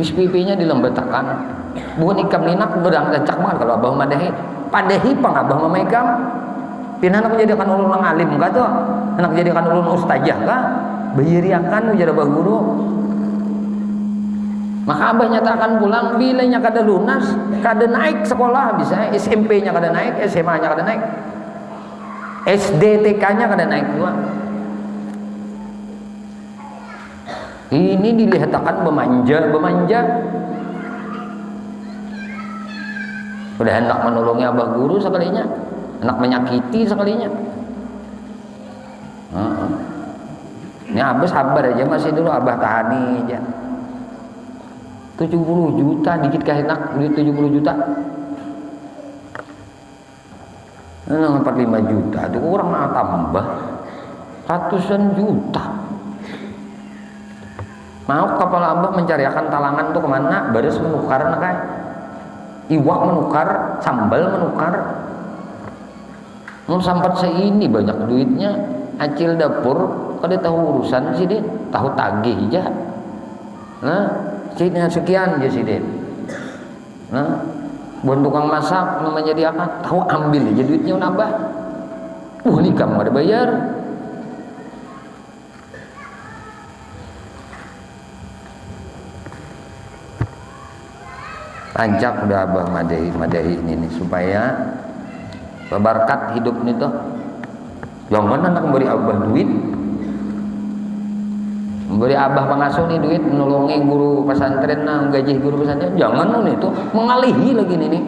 SPP-nya dilembatakan. Bukan ikam ninak berang cak banget kalau abah madahi. Padahi pang abah mama ikam. Pina anak jadikan ulun nang alim ka tuh. Anak jadikan ulun ustazah ka. Bayariakan ujar abah guru. Maka abah nyatakan pulang bila nya kada lunas, kada naik sekolah bisa SMP-nya kada naik, SMA-nya kada naik. SD TK-nya kada naik juga. Ini dilihatkan bermanja. Udah hendak menolongi abah guru sekalinya, hendak menyakiti sekalinya. Ini abah sabar aja masih dulu, abah tahani aja. 70 juta dikit kah enak duit 70 juta. Nah, 45 juta itu kurang tambah ratusan juta. Mau kepala abah mencariakan talangan tuh kemana? Baris menukar nakai. Iwak menukar, sambal menukar. Mau sampai seini banyak duitnya. Acil dapur, kada tahu urusan sih deh, tahu tagih aja. Nah, sini sekian aja sih deh. Nah, buat tukang masak namanya dia kan, tahu ambil aja duitnya nambah. Ini kamu ada bayar. Rancak udah abah madahi ini nih supaya berberkat hidup nih tuh. Jangan anak memberi abah duit, memberi abah pengasuh nih duit, menolongi guru pesantren, nah gaji guru pesantren, jangan nih tuh mengalihi lagi nih.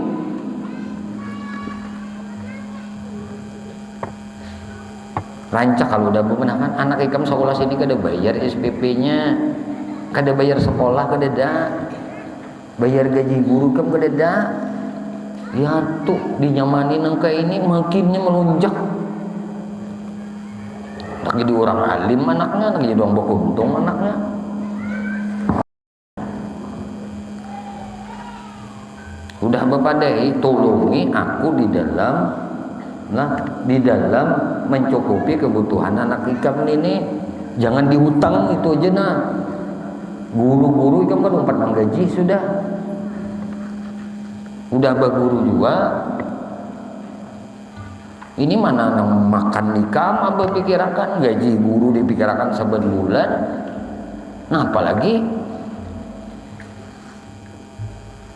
Rancak kalau udah bemenakan anak ikam sekolah sini kada bayar SPP-nya, kada bayar sekolah kada ada. Bayar gaji guru kan kededa ya tuh dinyamani nangka ini makinnya melunjak. Tak jadi orang alim anaknya, tak jadi orang beruntung anaknya. Udah bepadai tolongi aku di dalam mencukupi kebutuhan anak ikam ini. Jangan dihutang itu aja nah. Guru-guru ikam kan umpat nang gaji sudah berguru juga. Ini mana nang makan nikam apa pikirakan gaji guru dipikirakan saban bulan. Nah apalagi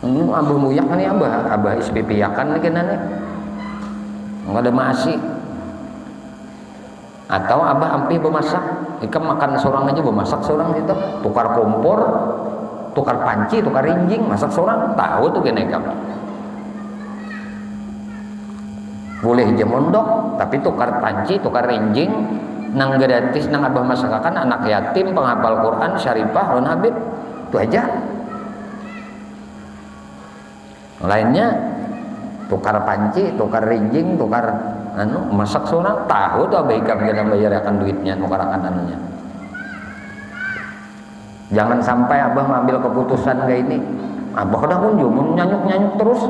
ini abah muyak nih abah SPP yakan nih kenane nggak ada masih. Atau abah hampir bermasak, ikam makan seorang aja bermasak seorang itu, tukar kompor, tukar panci, tukar rinjing, masak seorang, tahu tuh kena ikam. Boleh aja mondok, tapi tukar panci, tukar rinjing, nang gratis nang abah masakan anak yatim, penghafal Quran, syarifah, Ron Habib, itu aja. Lainnya tukar panci, tukar rinjing, tukar masak seorang, tahu tuh abah ikam kena bayar akan duitnya, nukarakan anunya. Jangan sampai abah mengambil keputusan kayak ini. Abah kada kunjung nyanyuk terus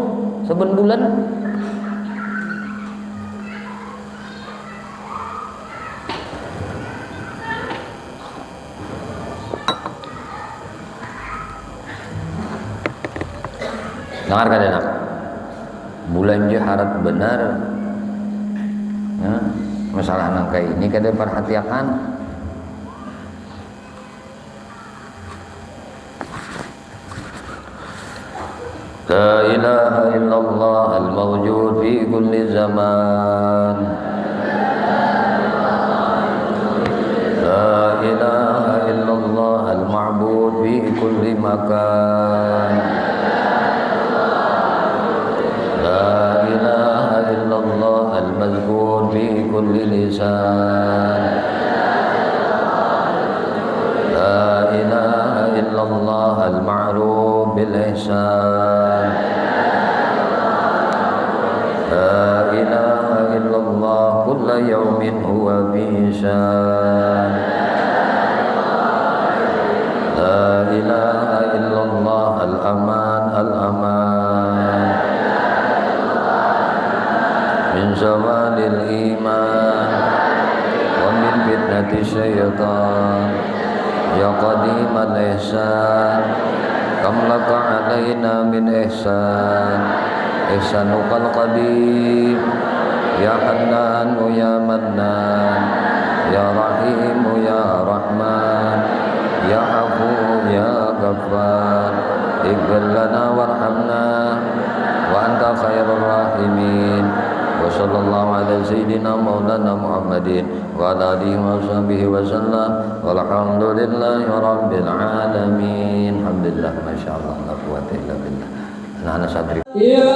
sebulan bulan. Dengarkan ya nak, bulan jaharat benar ya, masalah nangka ini kada perhatikan. La ilaha illallah al-mawjud fi kulli zaman. La ilaha illallah al-ma'bud fi kulli makan. La ilaha illallah al-mazkur fi kulli lisan. La ilaha illallah al-ma'ruf bil ihsan. La ilaha illallah kulla yawmin huwa fi shan. La ilaha illallah al-aman al-aman min zawalil iman wa min fitnati syaitan. Ya qadim al-ihsan kam laka alaina min ihsan ihsanukal qadim. Ya Hannan ya Mannan ya Rahim ya Rahman ya Afu ya Ghaffar ighfir lana warhamna wa anta khairur rahimin. Wa sallallahu ala sayyidina maulana Muhammadin wa ala alihi wa sahbihi wa sallam walhamdulillahi rabbil alamin. Alhamdulillah, masyaallah, la quwwata illa billah. Anak-anak sadri. Ya